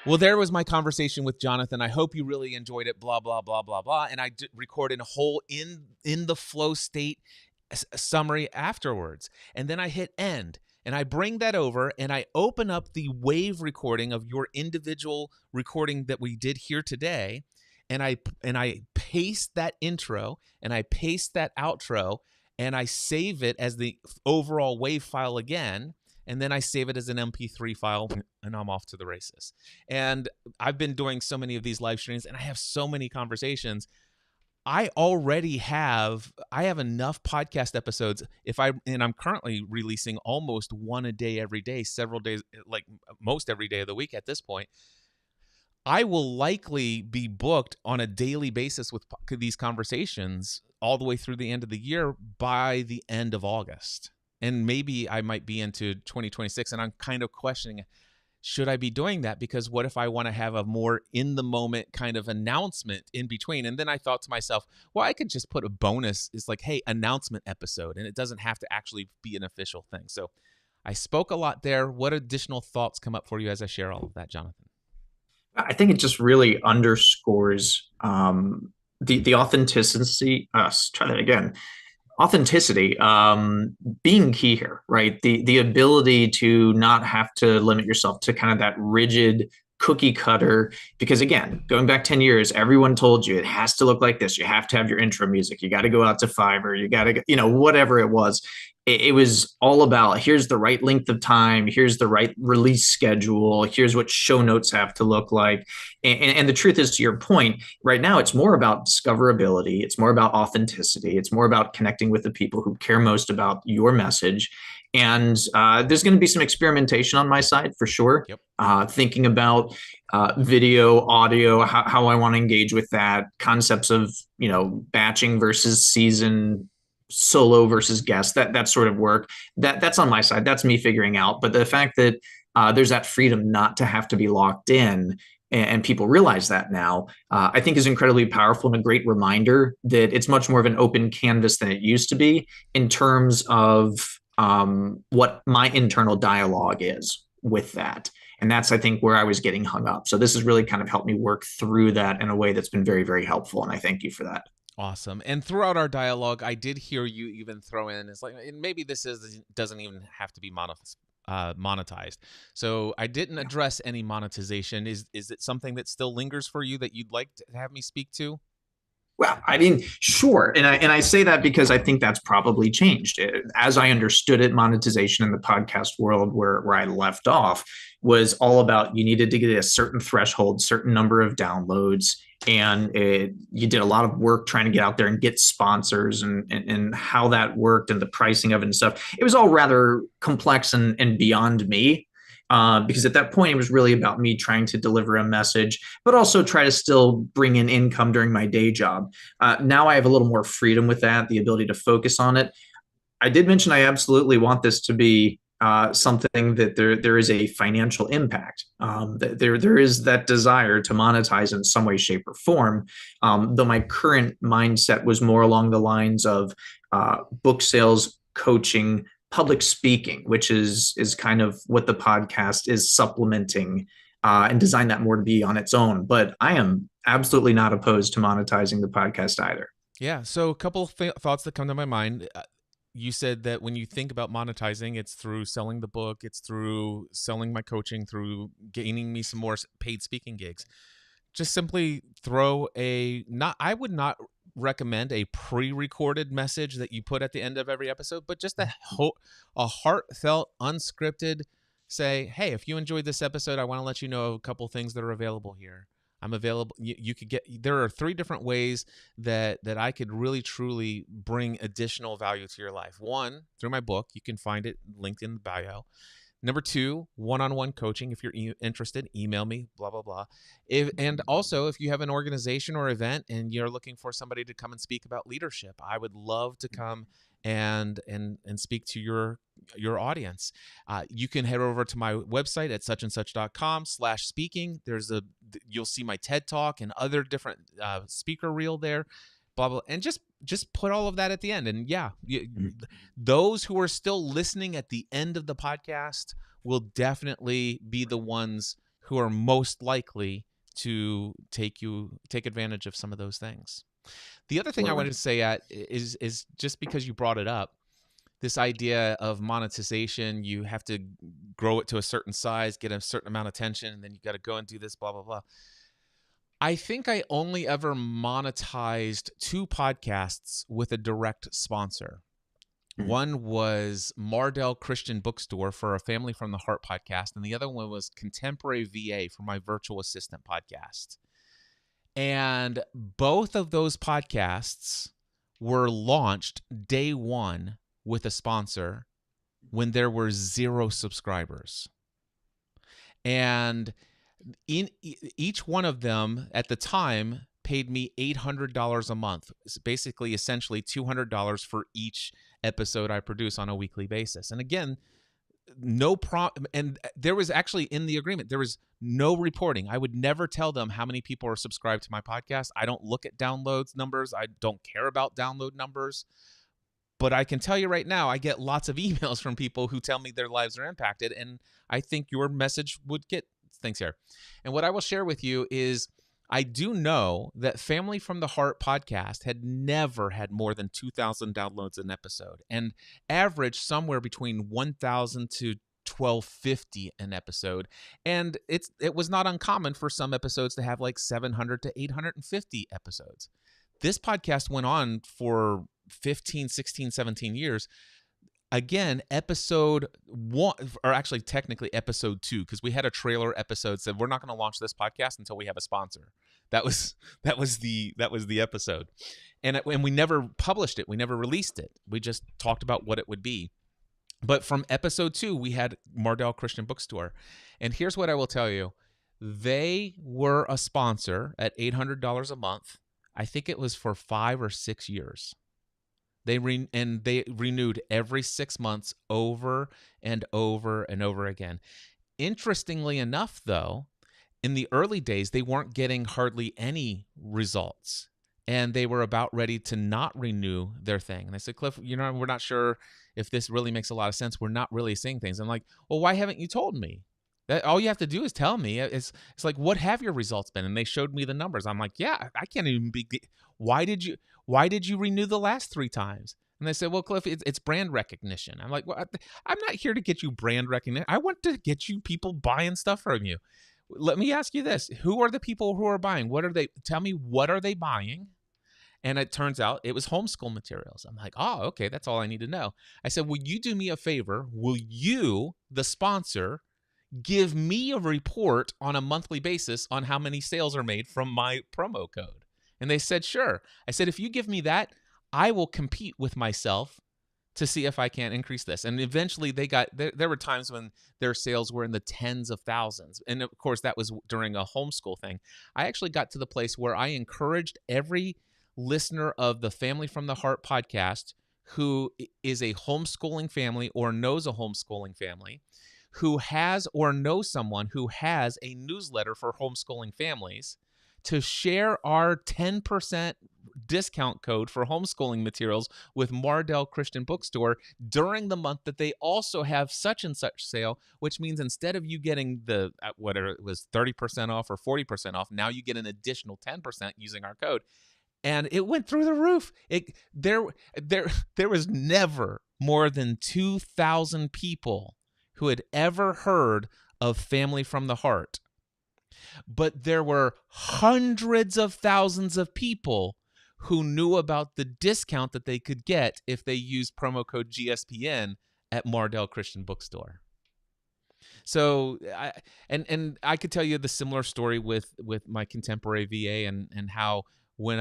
well, there was my conversation with Jonathan. I hope you really enjoyed it, blah, blah, blah, blah, blah. And I recorded a whole in the flow state summary afterwards. And then I hit end. And I bring that over and I open up the WAV recording of your individual recording that we did here today. And I paste that intro and I paste that outro and I save it as the overall WAV file again. And then I save it as an MP3 file and I'm off to the races. And I've been doing so many of these live streams and I have so many conversations. I have enough podcast episodes and I'm currently releasing almost one a day every day, several days, like most every day of the week at this point. I will likely be booked on a daily basis with these conversations all the way through the end of the year by the end of August. And maybe I might be into 2026 and I'm kind of questioning, should I be doing that? Because what if I want to have a more in the moment kind of announcement in between? And then I thought to myself, well, I could just put a bonus. It's like, hey, announcement episode, and it doesn't have to actually be an official thing. So I spoke a lot there. What additional thoughts come up for you as I share all of that, Jonathan? I think it just really underscores the authenticity. Us try that again. Authenticity being key here, right? The ability to not have to limit yourself to kind of that rigid cookie cutter. Because again, going back 10 years, everyone told you it has to look like this. You have to have your intro music. You got to go out to Fiverr. You got to, whatever it was. It was all about here's the right length of time, here's the right release schedule, here's what show notes have to look like. And the truth is, to your point, right now it's more about discoverability, it's more about authenticity, it's more about connecting with the people who care most about your message. And there's going to be some experimentation on my side for sure. Yep. Thinking about video, audio, how I want to engage with that, concepts of batching versus season, solo versus guest, that sort of work. That's on my side. That's me figuring out. But the fact that there's that freedom not to have to be locked in, and people realize that now, I think is incredibly powerful and a great reminder that it's much more of an open canvas than it used to be in terms of what my internal dialogue is with that. And that's, I think, where I was getting hung up. So this has really kind of helped me work through that in a way that's been very, very helpful. And I thank you for that. Awesome. And throughout our dialogue, I did hear you even throw in, it's like, maybe doesn't even have to be monetized. So I didn't address any monetization. Is it something that still lingers for you that you'd like to have me speak to? Well, I mean, sure. And I say that because I think that's probably changed. As I understood it, monetization in the podcast world where I left off was all about you needed to get a certain threshold, certain number of downloads. And you did a lot of work trying to get out there and get sponsors and how that worked and the pricing of it and stuff. It was all rather complex and beyond me. Because at that point, it was really about me trying to deliver a message, but also try to still bring in income during my day job. Now I have a little more freedom with that, the ability to focus on it. I did mention I absolutely want this to be something that there is a financial impact. There is that desire to monetize in some way, shape, or form. Though my current mindset was more along the lines of book sales, coaching, public speaking, which is kind of what the podcast is supplementing, and design that more to be on its own. But I am absolutely not opposed to monetizing the podcast either. Yeah. So a couple of thoughts that come to my mind. You said that when you think about monetizing, it's through selling the book, it's through selling my coaching, through gaining me some more paid speaking gigs. Just simply throw I would not recommend a pre-recorded message that you put at the end of every episode, but just a heartfelt, unscripted say, hey, if you enjoyed this episode, I want to let you know a couple things that are available here. I'm available. You could there are 3 different ways that I could really truly bring additional value to your life. 1, through my book. You can find it linked in the bio. Number 2, one-on-one coaching. If you're interested, email me, blah, blah, blah. And also, if you have an organization or event and you're looking for somebody to come and speak about leadership, I would love to come and speak to your audience. You can head over to my website at suchandsuch.com/speaking. You'll see my TED Talk and other different speaker reel there, blah, blah, and just put all of that at the end. And those who are still listening at the end of the podcast will definitely be the ones who are most likely to take advantage of some of those things. The other thing I wanted to say is just because you brought it up, this idea of monetization, you have to grow it to a certain size, get a certain amount of attention, and then you got to go and do this, blah, blah, blah. I think I only ever monetized 2 podcasts with a direct sponsor. One was Mardell Christian Bookstore for a Family from the Heart podcast, and the other one was Contemporary VA for my virtual assistant podcast. And both of those podcasts were launched day 1 with a sponsor when there were 0 subscribers. And in each one of them at the time paid me $800 a month. It's basically essentially $200 for each episode I produce on a weekly basis. And again, no problem. And there was actually in the agreement, there was no reporting. I would never tell them how many people are subscribed to my podcast. I don't look at downloads numbers. I don't care about download numbers. But I can tell you right now, I get lots of emails from people who tell me their lives are impacted. And I think your message would get things here. And what I will share with you is I do know that Family from the Heart podcast had never had more than 2,000 downloads an episode and averaged somewhere between 1,000 to 1,250 an episode. And it was not uncommon for some episodes to have like 700 to 850 episodes. This podcast went on for 15, 16, 17 years. Again, episode 1, or actually technically episode 2, because we had a trailer episode said we're not going to launch this podcast until we have a sponsor. That was the episode, and we never published it. We never released it. We just talked about what it would be. But from episode 2, we had Mardel Christian Bookstore, and here's what I will tell you: they were a sponsor at $800 a month. I think it was for 5 or 6 years. They renewed every 6 months over and over and over again. Interestingly enough, though, in the early days, they weren't getting hardly any results. And they were about ready to not renew their thing. And I said, Cliff, we're not sure if this really makes a lot of sense. We're not really seeing things. I'm like, well, why haven't you told me? That all you have to do is tell me. It's like, what have your results been? And they showed me the numbers. I'm like, yeah, I can't even be. Why did you renew the last 3 times? And they said, well, Cliff, it's brand recognition. I'm like, well, I'm not here to get you brand recognition. I want to get you people buying stuff from you. Let me ask you this: who are the people who are buying? What are they? Tell me, what are they buying? And it turns out it was homeschool materials. I'm like, oh, okay, that's all I need to know. I said, will you do me a favor? Will you, the sponsor, give me a report on a monthly basis on how many sales are made from my promo code? And they said, sure. I said, if you give me that, I will compete with myself to see if I can't increase this. And eventually there were times when their sales were in the tens of thousands. And of course, that was during a homeschool thing. I actually got to the place where I encouraged every listener of the Family from the Heart podcast who is a homeschooling family or knows a homeschooling family, who has or knows someone who has a newsletter for homeschooling families, to share our 10% discount code for homeschooling materials with Mardel Christian Bookstore during the month that they also have such and such sale, which means instead of you getting the, whatever it was, 30% off or 40% off, now you get an additional 10% using our code. And it went through the roof. There was never more than 2,000 people who had ever heard of Family from the Heart. But there were hundreds of thousands of people who knew about the discount that they could get if they used promo code GSPN at Mardel Christian Bookstore. So I could tell you the similar story with my contemporary VA and how when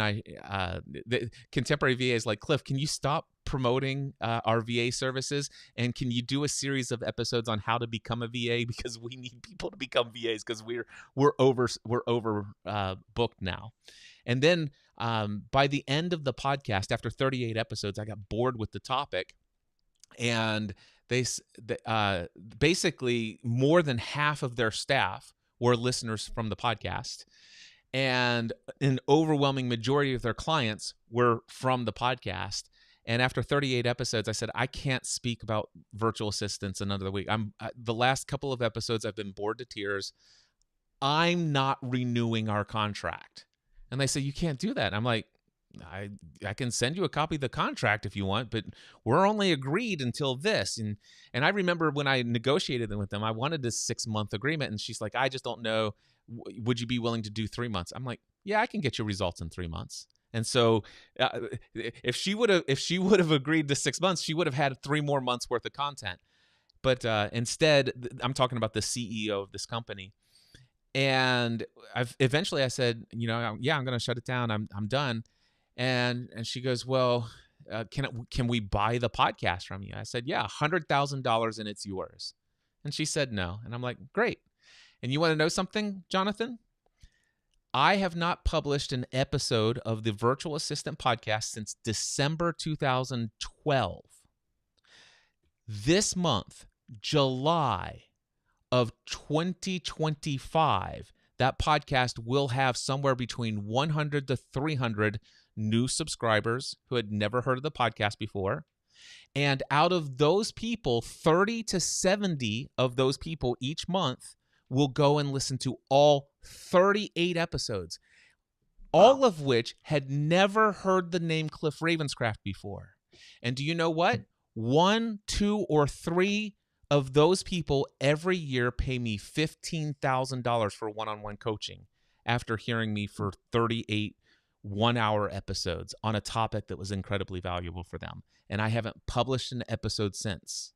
the contemporary VA is like, Cliff, can you stop promoting our VA services, and can you do a series of episodes on how to become a VA, because we need people to become VAs because we're over booked now. And then by the end of the podcast, after 38 episodes, I got bored with the topic, and they basically more than half of their staff were listeners from the podcast. And an overwhelming majority of their clients were from the podcast. And after 38 episodes, I said, I can't speak about virtual assistants another week. The last couple of episodes, I've been bored to tears. I'm not renewing our contract. And they say, you can't do that. I'm like, I can send you a copy of the contract if you want, but we're only agreed until this. And I remember when I negotiated with them, I wanted this 6-month agreement. And she's like, I just don't know. Would you be willing to do 3 months? I'm like, yeah, I can get you results in 3 months. And so if she would have agreed to 6 months, she would have had 3 more months worth of content. But instead, I'm talking about the CEO of this company. And eventually I said, yeah, I'm going to shut it down. I'm done. And she goes, well, can we buy the podcast from you? I said, yeah, $100,000 and it's yours. And she said no. And I'm like, great. And you want to know something, Jonathan? I have not published an episode of the Virtual Assistant podcast since December 2012. This month, July of 2025, that podcast will have somewhere between 100 to 300 new subscribers who had never heard of the podcast before. And out of those people, 30 to 70 of those people each month will go and listen to all 38 episodes, all Wow. of which had never heard the name Cliff Ravenscraft before. And do you know what? 1, 2, or 3 of those people every year pay me $15,000 for one-on-one coaching after hearing me for 38 one-hour episodes on a topic that was incredibly valuable for them. And I haven't published an episode since.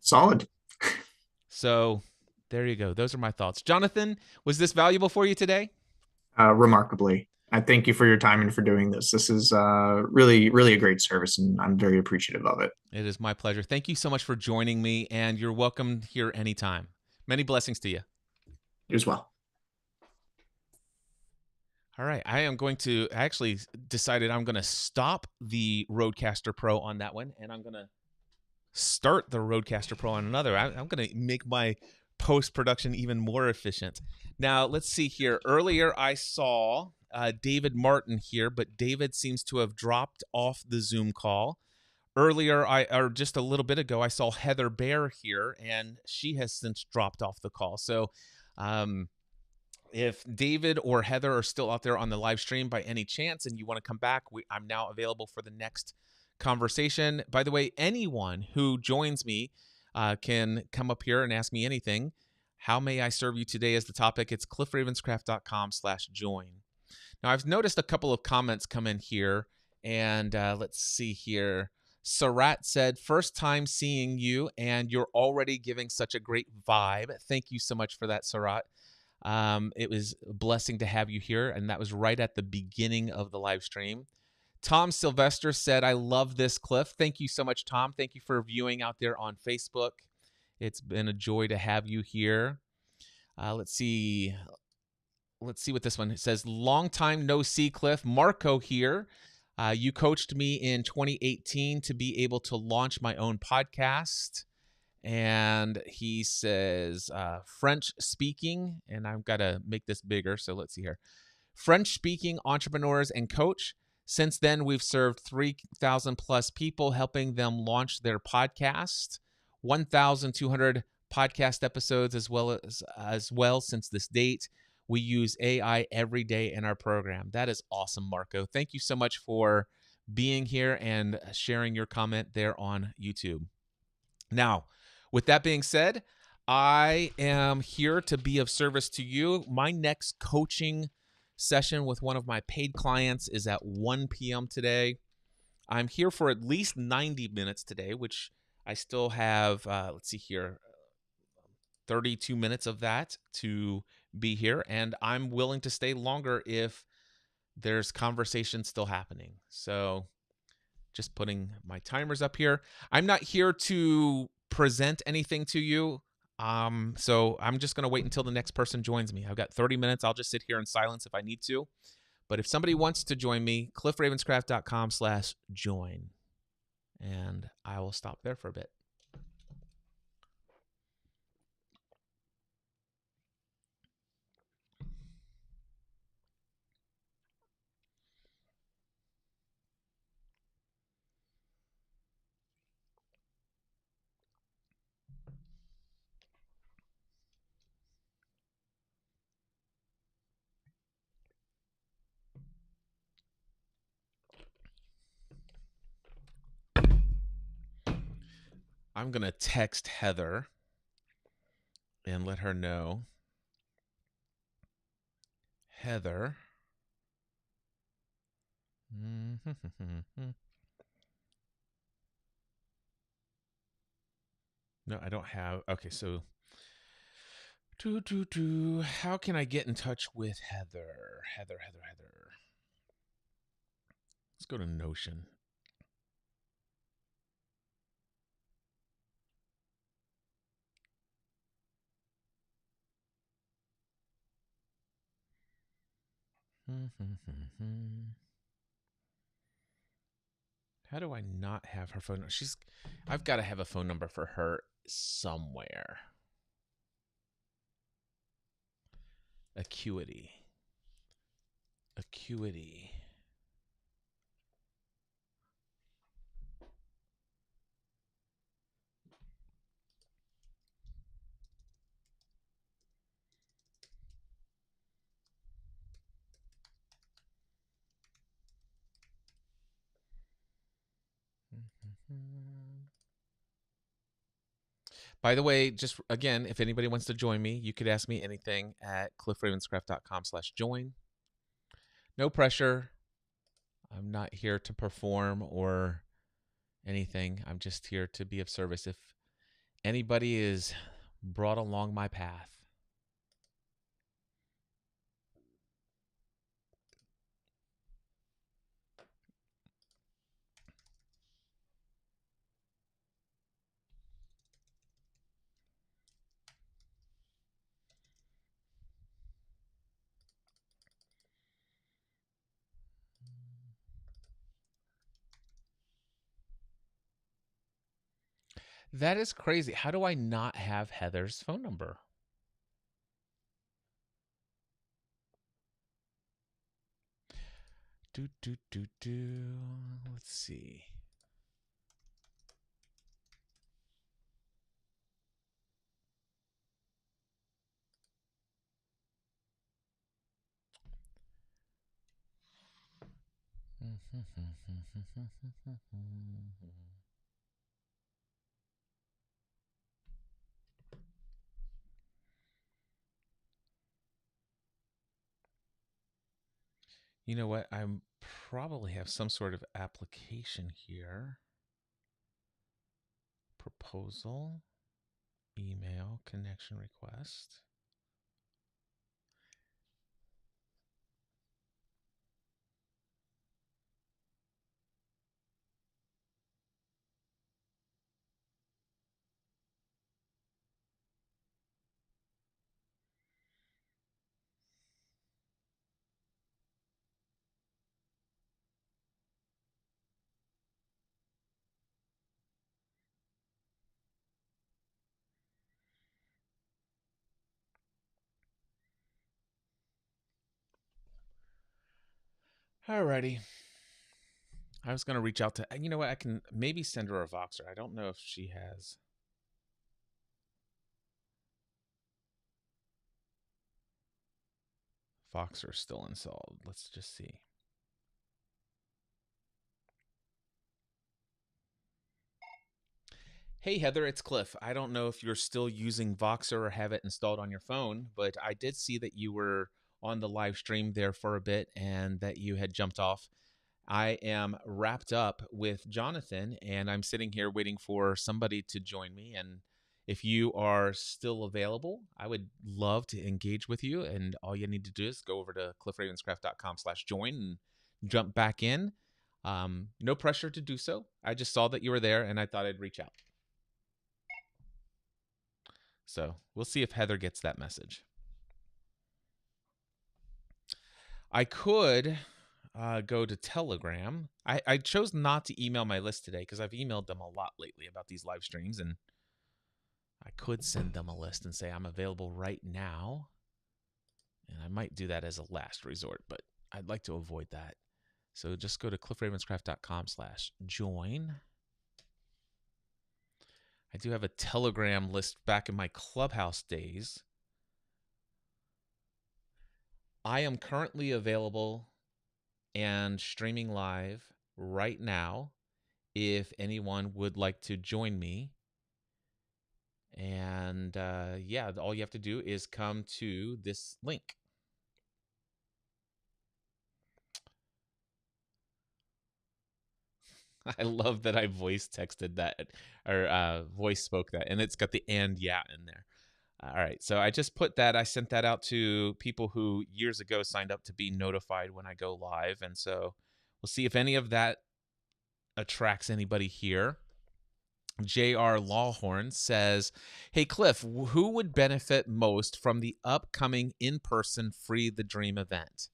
Solid. So there you go. Those are my thoughts. Jonathan, was this valuable for you today? Remarkably. I thank you for your time and for doing this. This is really, really a great service, and I'm very appreciative of it. It is my pleasure. Thank you so much for joining me, and you're welcome here anytime. Many blessings to you. You as well. All right. I actually decided I'm going to stop the Rodecaster Pro on that one, and I'm going to start the Rodecaster Pro on another. I'm going to make my post-production even more efficient. Now, let's see here. Earlier, I saw David Martin here, but David seems to have dropped off the Zoom call. Earlier, or just a little bit ago, I saw Heather Bear here, and she has since dropped off the call. So, if David or Heather are still out there on the live stream by any chance and you want to come back, I'm now available for the next conversation. By the way, anyone who joins me can come up here and ask me anything. How may I serve you today is the topic. It's cliffravenscraft.com/join. Now, I've noticed a couple of comments come in here, and let's see here. Sarat said, first time seeing you, and you're already giving such a great vibe. Thank you so much for that, Sarat. It was a blessing to have you here, and that was right at the beginning of the live stream. Tom Sylvester said, I love this, Cliff. Thank you so much, Tom. Thank you for viewing out there on Facebook. It's been a joy to have you here. Let's see what this one says. Long time no see, Cliff. Marco here. You coached me in 2018 to be able to launch my own podcast. And he says French speaking, and I've got to make this bigger, so let's see here. French speaking entrepreneurs and coach. Since then, we've served 3,000 plus people, helping them launch their podcast. 1,200 podcast episodes as well since this date. We use AI every day in our program. That is awesome, Marco. Thank you so much for being here and sharing your comment there on YouTube. Now, with that being said, I am here to be of service to you. My next coaching session with one of my paid clients is at 1 p.m. today. I'm here for at least 90 minutes today, which I still have, let's see here, 32 minutes of that to be here. And I'm willing to stay longer if there's conversation still happening. So just putting my timers up here. I'm not here to present anything to you. So I'm just going to wait until the next person joins me. I've got 30 minutes. I'll just sit here in silence if I need to. But if somebody wants to join me, cliffravenscraft.com/join. And I will stop there for a bit. I'm going to text Heather and let her know. Heather. No, I don't have. Okay, so how can I get in touch with Heather? Heather. Let's go to Notion. How do I not have her phone number? I've got to have a phone number for her somewhere. Acuity. By the way, just again, if anybody wants to join me, you could ask me anything at cliffravenscraft.com/join. No pressure. I'm not here to perform or anything. I'm just here to be of service if anybody is brought along my path. That is crazy. How do I not have Heather's phone number? Let's see. You know what? I probably have some sort of application here. Proposal, email, connection request. Alrighty. I was going to reach out to, you know what? I can maybe send her a Voxer. I don't know if she has. Voxer still installed. Let's just see. Hey, Heather, it's Cliff. I don't know if you're still using Voxer or have it installed on your phone, but I did see that you were on the live stream there for a bit and that you had jumped off. I am wrapped up with Jonathan, and I'm sitting here waiting for somebody to join me. And if you are still available, I would love to engage with you. And all you need to do is go over to cliffravenscraft.com/join and jump back in. No pressure to do so. I just saw that you were there, and I thought I'd reach out. So we'll see if Heather gets that message. I could go to Telegram. I chose not to email my list today because I've emailed them a lot lately about these live streams, and I could send them a list and say I'm available right now. And I might do that as a last resort, but I'd like to avoid that. So just go to cliffravenscraft.com/join. I do have a Telegram list back in my Clubhouse days. I am currently available and streaming live right now if anyone would like to join me. And yeah, all you have to do is come to this link. I love that I voice texted that or voice spoke that, and it's got the "and yeah" in there. All right, so I just put that. I sent that out to people who years ago signed up to be notified when I go live, and so we'll see if any of that attracts anybody here. J.R. Lawhorn says, "Hey Cliff, who would benefit most from the upcoming in-person Free the Dream event,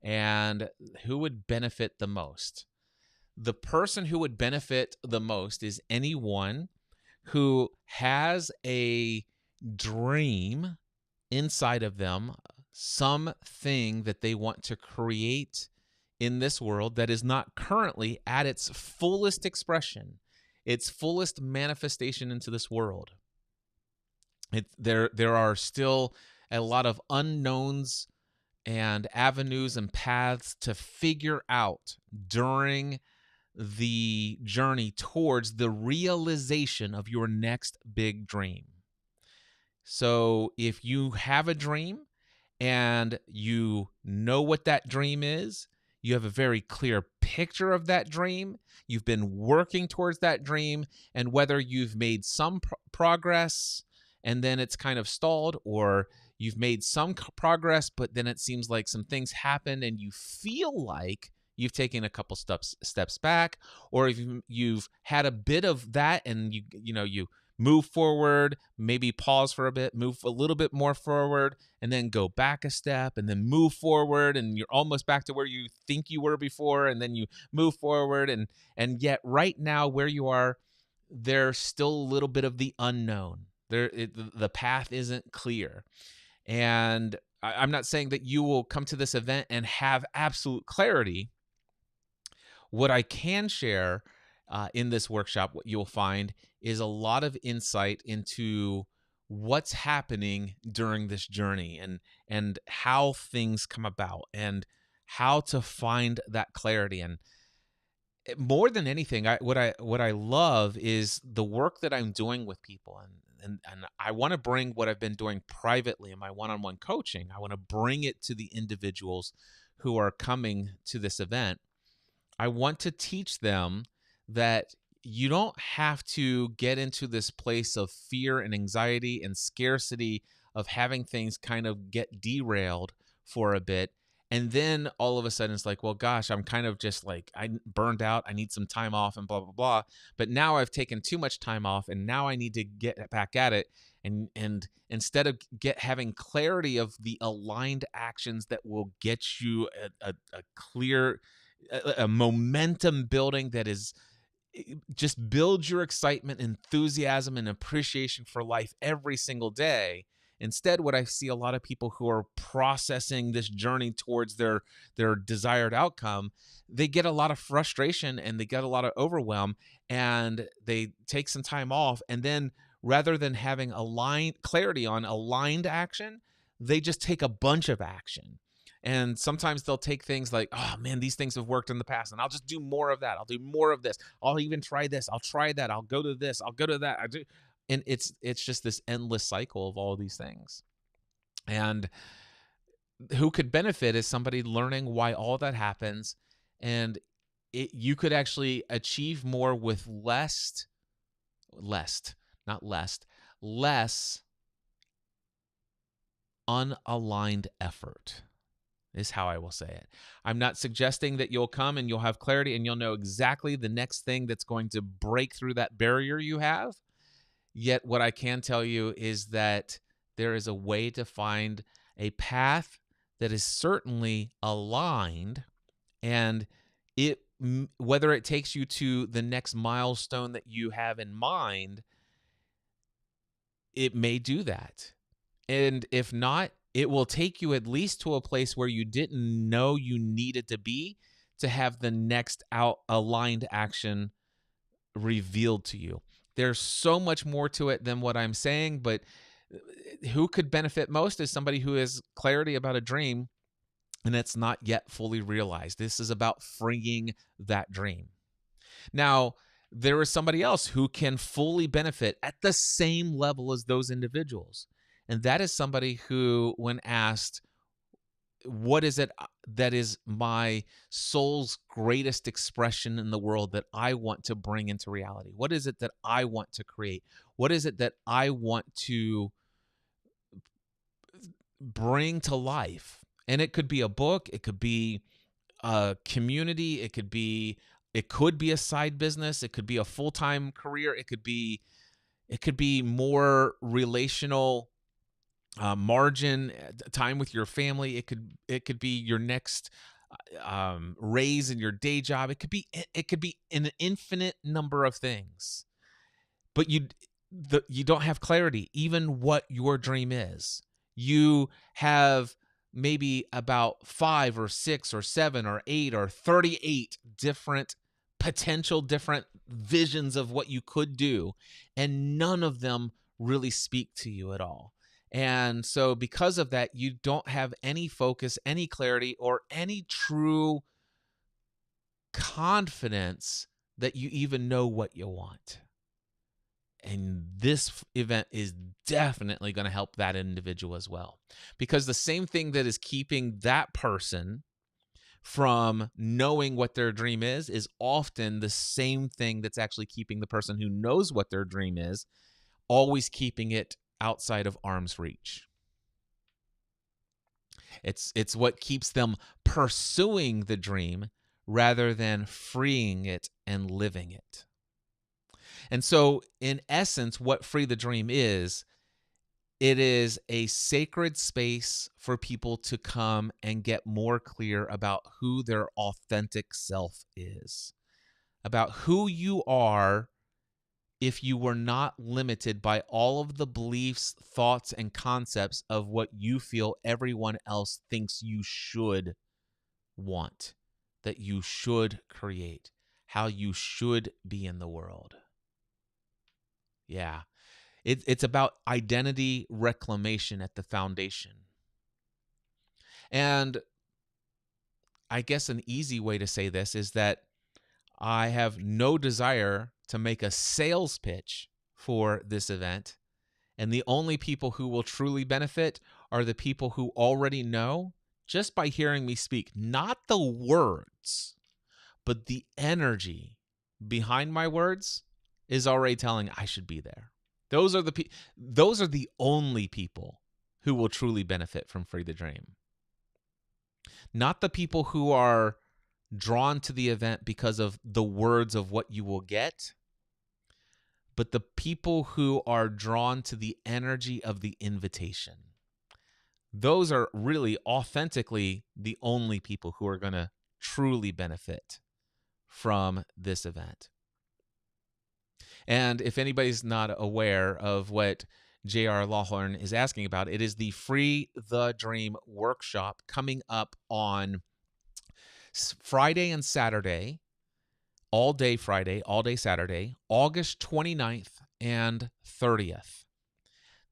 and who would benefit the most?" The person who would benefit the most is anyone who has a dream inside of them, something that they want to create in this world that is not currently at its fullest expression, its fullest manifestation into this world. There are still a lot of unknowns and avenues and paths to figure out during the journey towards the realization of your next big dream. So if you have a dream and you know what that dream is, you have a very clear picture of that dream, you've been working towards that dream, and whether you've made some progress and then it's kind of stalled, or you've made some progress but then it seems like some things happen and you feel like you've taken a couple steps back, or if you've had a bit of that and you move forward, maybe pause for a bit, move a little bit more forward, and then go back a step, and then move forward, and you're almost back to where you think you were before, and then you move forward, and yet right now where you are, there's still a little bit of the unknown. The path isn't clear. And I'm not saying that you will come to this event and have absolute clarity. What I can share in this workshop, what you'll find is a lot of insight into what's happening during this journey, and how things come about, and how to find that clarity. And more than anything, what I love is the work that I'm doing with people, and I want to bring what I've been doing privately in my one-on-one coaching. I want to bring it to the individuals who are coming to this event. I want to teach them that you don't have to get into this place of fear and anxiety and scarcity of having things kind of get derailed for a bit. And then all of a sudden it's like, well, gosh, I'm kind of just like, I burned out. I need some time off and blah, blah, blah. But now I've taken too much time off and now I need to get back at it. And instead of having clarity of the aligned actions that will get you a clear, a momentum building that is just builds your excitement, enthusiasm, and appreciation for life every single day. Instead, what I see a lot of people who are processing this journey towards their desired outcome, they get a lot of frustration and they get a lot of overwhelm, and they take some time off. And then rather than having clarity on aligned action, they just take a bunch of action. And sometimes they'll take things like, oh man, these things have worked in the past, and I'll just do more of that. I'll do more of this. I'll even try this. I'll try that. I'll go to this. I'll go to that. And it's just this endless cycle of all of these things. And who could benefit is somebody learning why all that happens, and you could actually achieve more with less unaligned effort. Is how I will say it. I'm not suggesting that you'll come and you'll have clarity and you'll know exactly the next thing that's going to break through that barrier you have. Yet what I can tell you is that there is a way to find a path that is certainly aligned, and whether it takes you to the next milestone that you have in mind, it may do that. And if not, it will take you at least to a place where you didn't know you needed to be to have the next aligned action revealed to you. There's so much more to it than what I'm saying, but who could benefit most is somebody who has clarity about a dream and it's not yet fully realized. This is about freeing that dream. Now, there is somebody else who can fully benefit at the same level as those individuals. And that is somebody who, when asked, what is it that is my soul's greatest expression in the world that I want to bring into reality? What is it that I want to create? What is it that I want to bring to life? And it could be a book, it could be a community, it could be a side business, it could be a full-time career, it could be more relational margin, time with your family. It could be your next raise in your day job. It could be an infinite number of things, but you don't have clarity even what your dream is. You have maybe about 5 or 6 or 7 or 8 or 38 different potential different visions of what you could do, and none of them really speak to you at all. And so because of that, you don't have any focus, any clarity, or any true confidence that you even know what you want. And this event is definitely going to help that individual as well. Because the same thing that is keeping that person from knowing what their dream is often the same thing that's actually keeping the person who knows what their dream is, always keeping it outside of arm's reach. It's what keeps them pursuing the dream rather than freeing it and living it. And so, in essence, what Free the Dream is, it is a sacred space for people to come and get more clear about who their authentic self is, about who you are if you were not limited by all of the beliefs, thoughts, and concepts of what you feel everyone else thinks you should want, that you should create, how you should be in the world. Yeah. It's about identity reclamation at the foundation. And I guess an easy way to say this is that I have no desire to make a sales pitch for this event. And the only people who will truly benefit are the people who already know just by hearing me speak, not the words, but the energy behind my words is already telling I should be there. Those are the only people who will truly benefit from Free the Dream. Not the people who are drawn to the event because of the words of what you will get, but the people who are drawn to the energy of the invitation. Those are really authentically the only people who are going to truly benefit from this event. And if anybody's not aware of what J.R. Lawhorn is asking about, it is the Free the Dream workshop coming up on Friday and Saturday, all day Friday, all day Saturday, August 29th and 30th.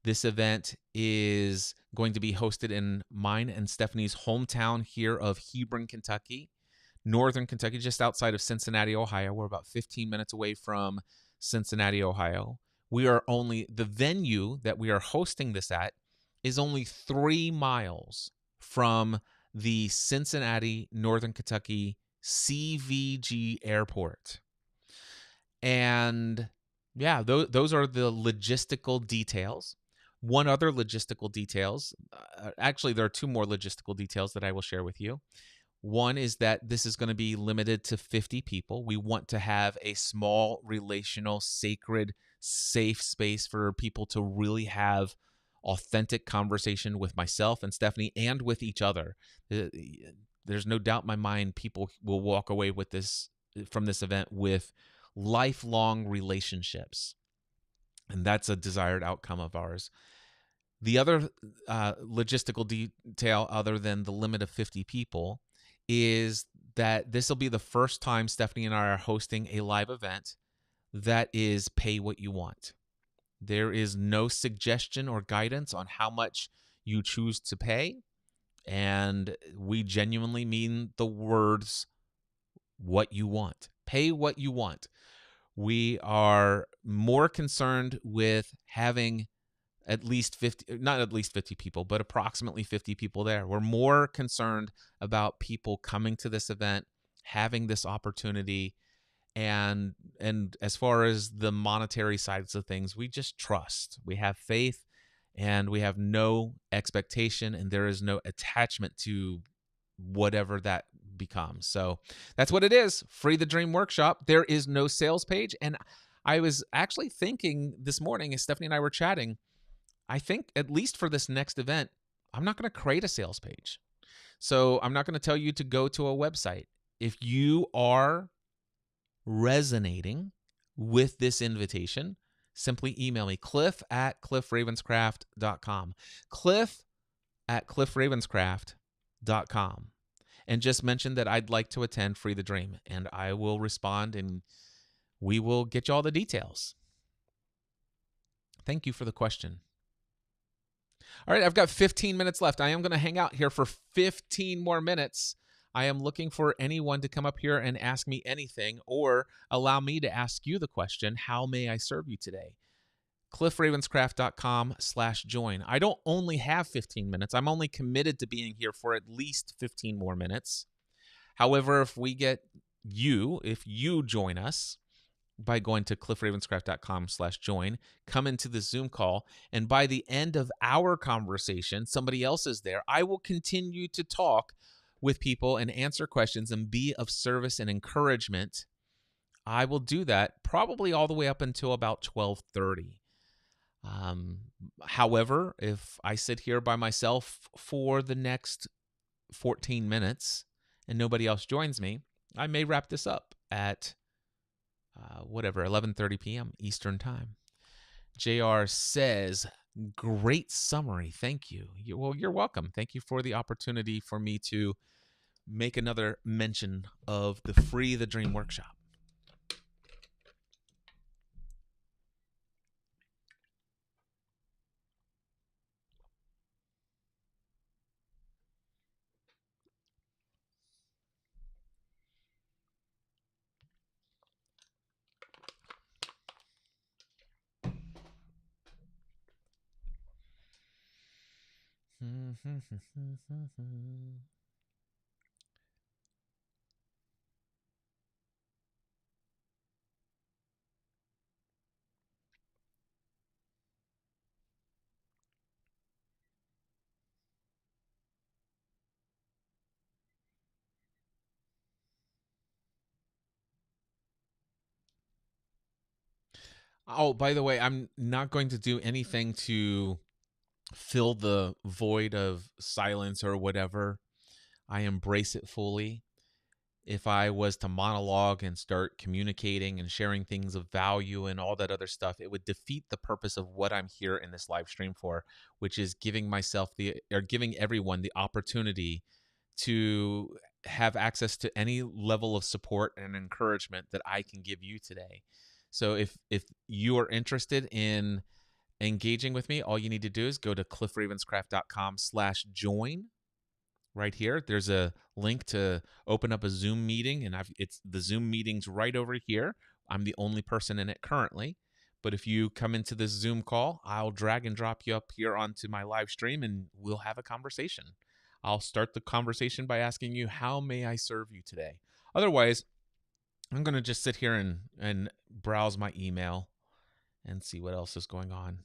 This event is going to be hosted in mine and Stephanie's hometown here of Hebron, Kentucky, northern Kentucky, just outside of Cincinnati, Ohio. We're about 15 minutes away from Cincinnati, Ohio. The venue that we are hosting this at is only 3 miles from the Cincinnati, northern Kentucky CVG airport. And yeah, those are the logistical details. One other logistical details, actually there are 2 more logistical details that I will share with you. One is that this is going to be limited to 50 people. We want to have a small, relational, sacred, safe space for people to really have authentic conversation with myself and Stephanie and with each other. There's no doubt in my mind people will walk away from this event with lifelong relationships. And that's a desired outcome of ours. The other logistical detail, other than the limit of 50 people, is that this will be the first time Stephanie and I are hosting a live event that is pay what you want. There is no suggestion or guidance on how much you choose to pay. And we genuinely mean the words, what you want. Pay what you want. We are more concerned with having at least 50, not at least 50 people, but approximately 50 people there. We're more concerned about people coming to this event, having this opportunity, and as far as the monetary sides of things, we just trust. We have faith, and we have no expectation, and there is no attachment to whatever that becomes. So that's what it is. Free the Dream Workshop. There is no sales page. And I was actually thinking this morning as Stephanie and I were chatting, I think at least for this next event, I'm not going to create a sales page. So I'm not going to tell you to go to a website. If you are resonating with this invitation, simply email me, cliff@cliffravenscraft.com. cliff@cliffravenscraft.com. And just mention that I'd like to attend Free the Dream, and I will respond and we will get you all the details. Thank you for the question. All right, I've got 15 minutes left. I am going to hang out here for 15 more minutes. I am looking for anyone to come up here and ask me anything or allow me to ask you the question, how may I serve you today? cliffravenscraft.com/join. I don't only have 15 minutes. I'm only committed to being here for at least 15 more minutes. However, if you join us by going to cliffravenscraft.com/join, come into the Zoom call, and by the end of our conversation, somebody else is there. I will continue to talk with people and answer questions and be of service and encouragement. I will do that probably all the way up until about 12:30. However, if I sit here by myself for the next 14 minutes and nobody else joins me, I may wrap this up at 11:30 p.m. Eastern Time. JR says, great summary. Thank you. Well, you're welcome. Thank you for the opportunity for me to make another mention of the Free the Dream workshop. Oh, by the way, I'm not going to do anything to fill the void of silence or whatever. I embrace it fully. If I was to monologue and start communicating and sharing things of value and all that other stuff, it would defeat the purpose of what I'm here in this live stream for, which is giving everyone the opportunity to have access to any level of support and encouragement that I can give you today. So if you are interested in engaging with me, all you need to do is go to cliffravenscraft.com/join. Right here, there's a link to open up a Zoom meeting, and it's the Zoom meeting's right over here. I'm the only person in it currently, but if you come into this Zoom call, I'll drag and drop you up here onto my live stream, and we'll have a conversation. I'll start the conversation by asking you, how may I serve you today? Otherwise, I'm going to just sit here and browse my email and see what else is going on.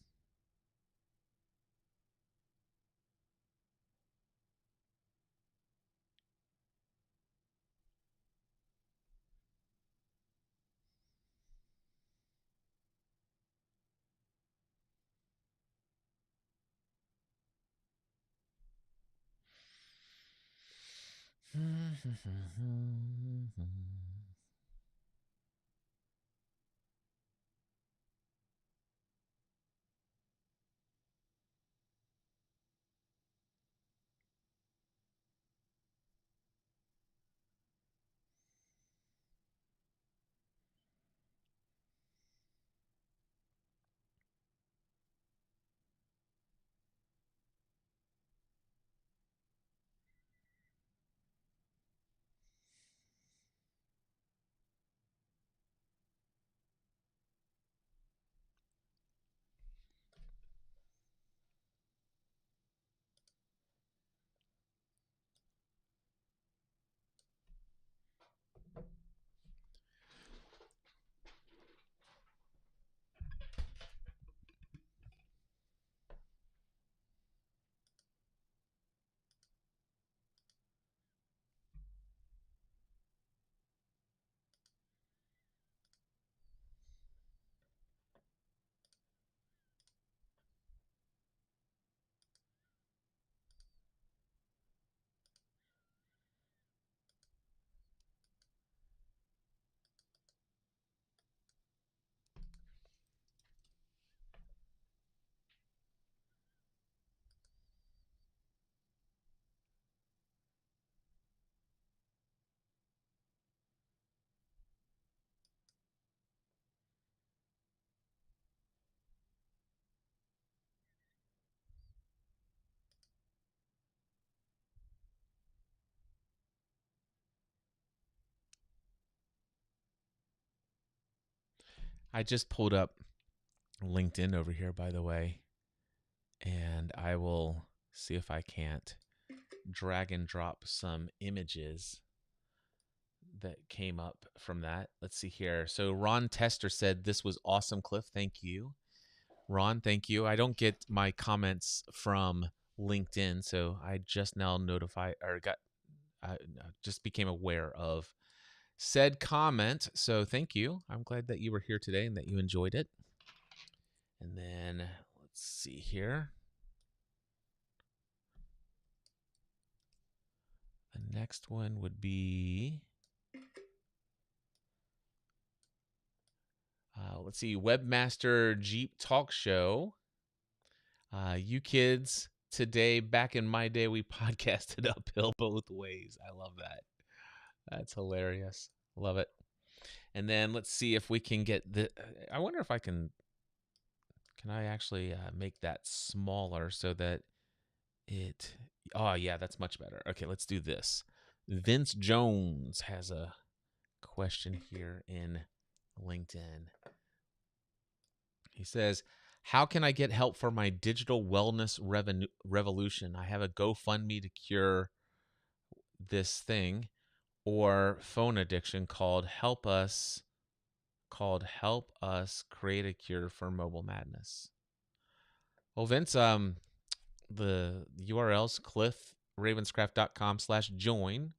I just pulled up LinkedIn over here, by the way, and I will see if I can't drag and drop some images that came up from that. Let's see here. So Ron Tester said this was awesome, Cliff. Thank you. Ron, thank you. I don't get my comments from LinkedIn, so I just now notified or got just became aware of said comment. So thank you. I'm glad that you were here today and that you enjoyed it. And then let's see here. The next one would be let's see, Webmaster Jeep Talk Show. You kids, today, back in my day, we podcasted uphill both ways. I love that. That's hilarious. Love it. And then let's see if we can get the. I wonder if I can. Can I actually make that smaller so that it. Oh, yeah, that's much better. Okay, let's do this. Vince Jones has a question here in LinkedIn. He says, how can I get help for my digital wellness revolution? I have a GoFundMe to cure this thing or phone addiction called Help Us Create a Cure for Mobile Madness. Well, Vince, the URL's cliffravenscraft.com/join,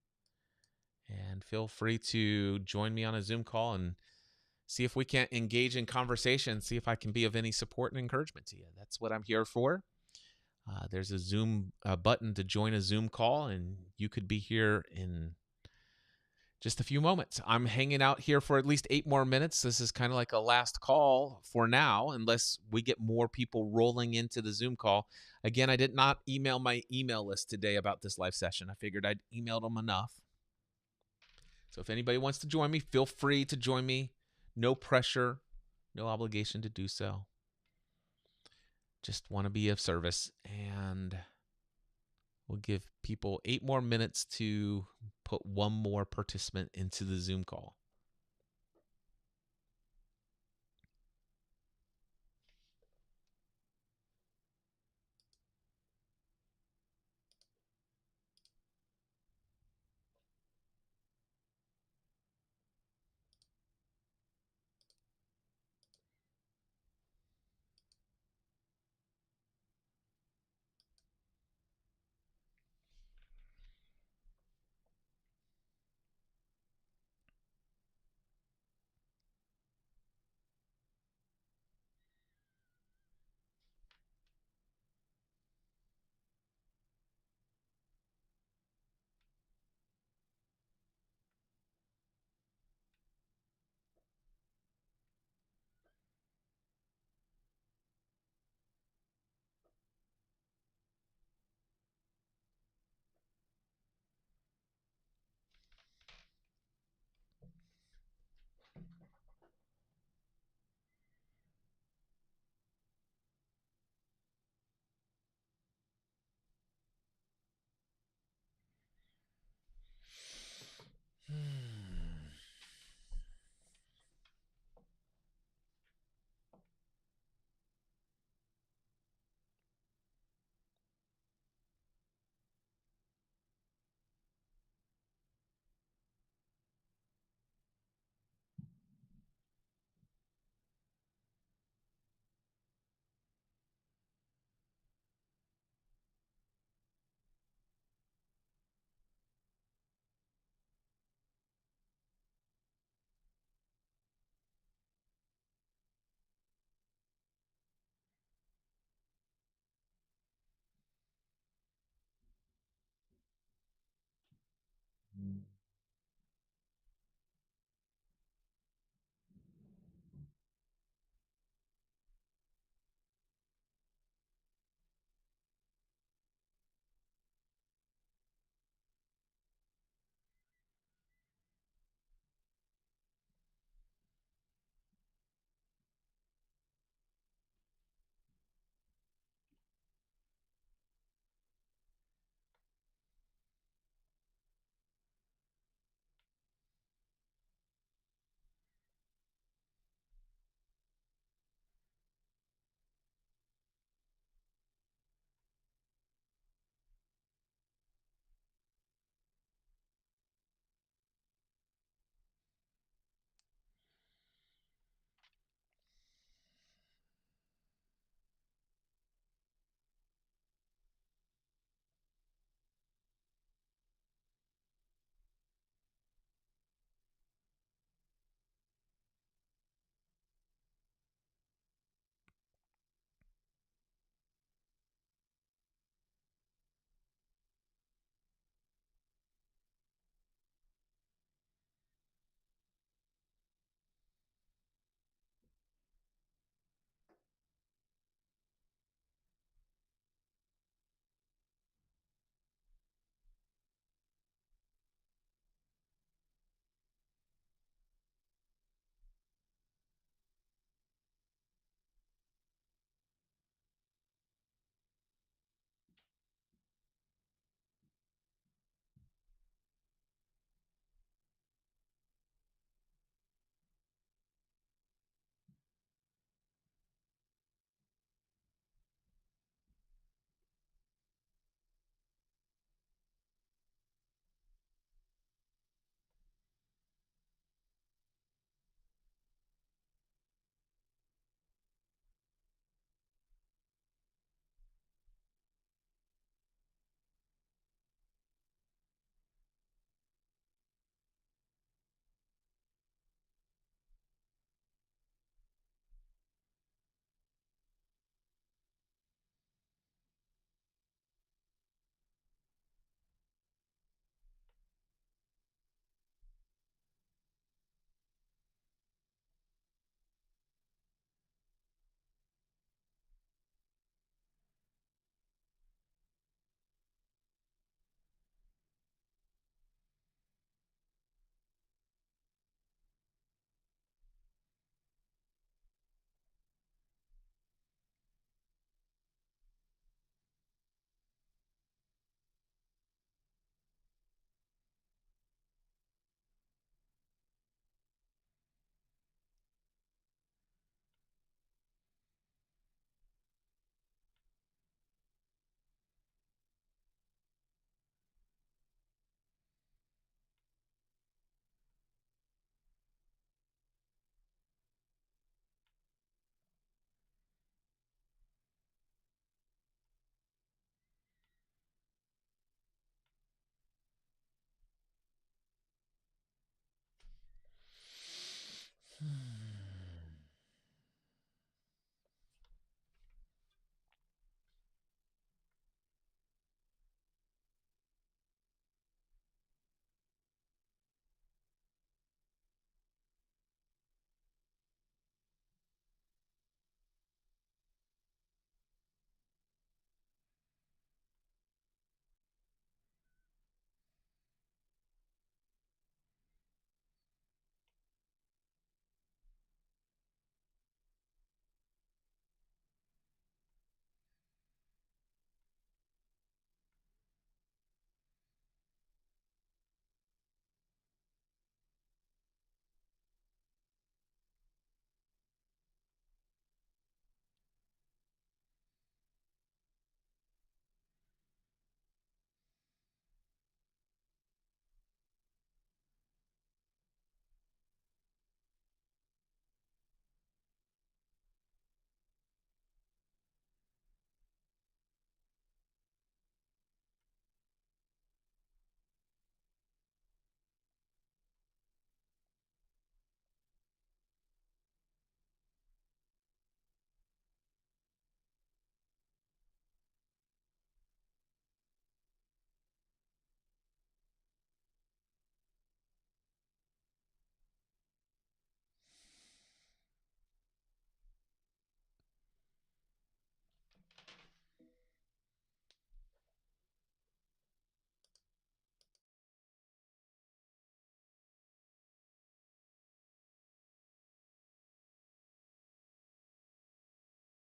and feel free to join me on a Zoom call and see if we can't engage in conversation, see if I can be of any support and encouragement to you. That's what I'm here for. There's a Zoom button to join a Zoom call, and you could be here in just a few moments. I'm hanging out here for at least 8 more minutes. This is kind of like a last call for now, unless we get more people rolling into the Zoom call. Again, I did not email my email list today about this live session. I figured I'd emailed them enough. So if anybody wants to join me, feel free to join me. No pressure, no obligation to do so. Just want to be of service, and we'll give people 8 more minutes to put one more participant into the Zoom call.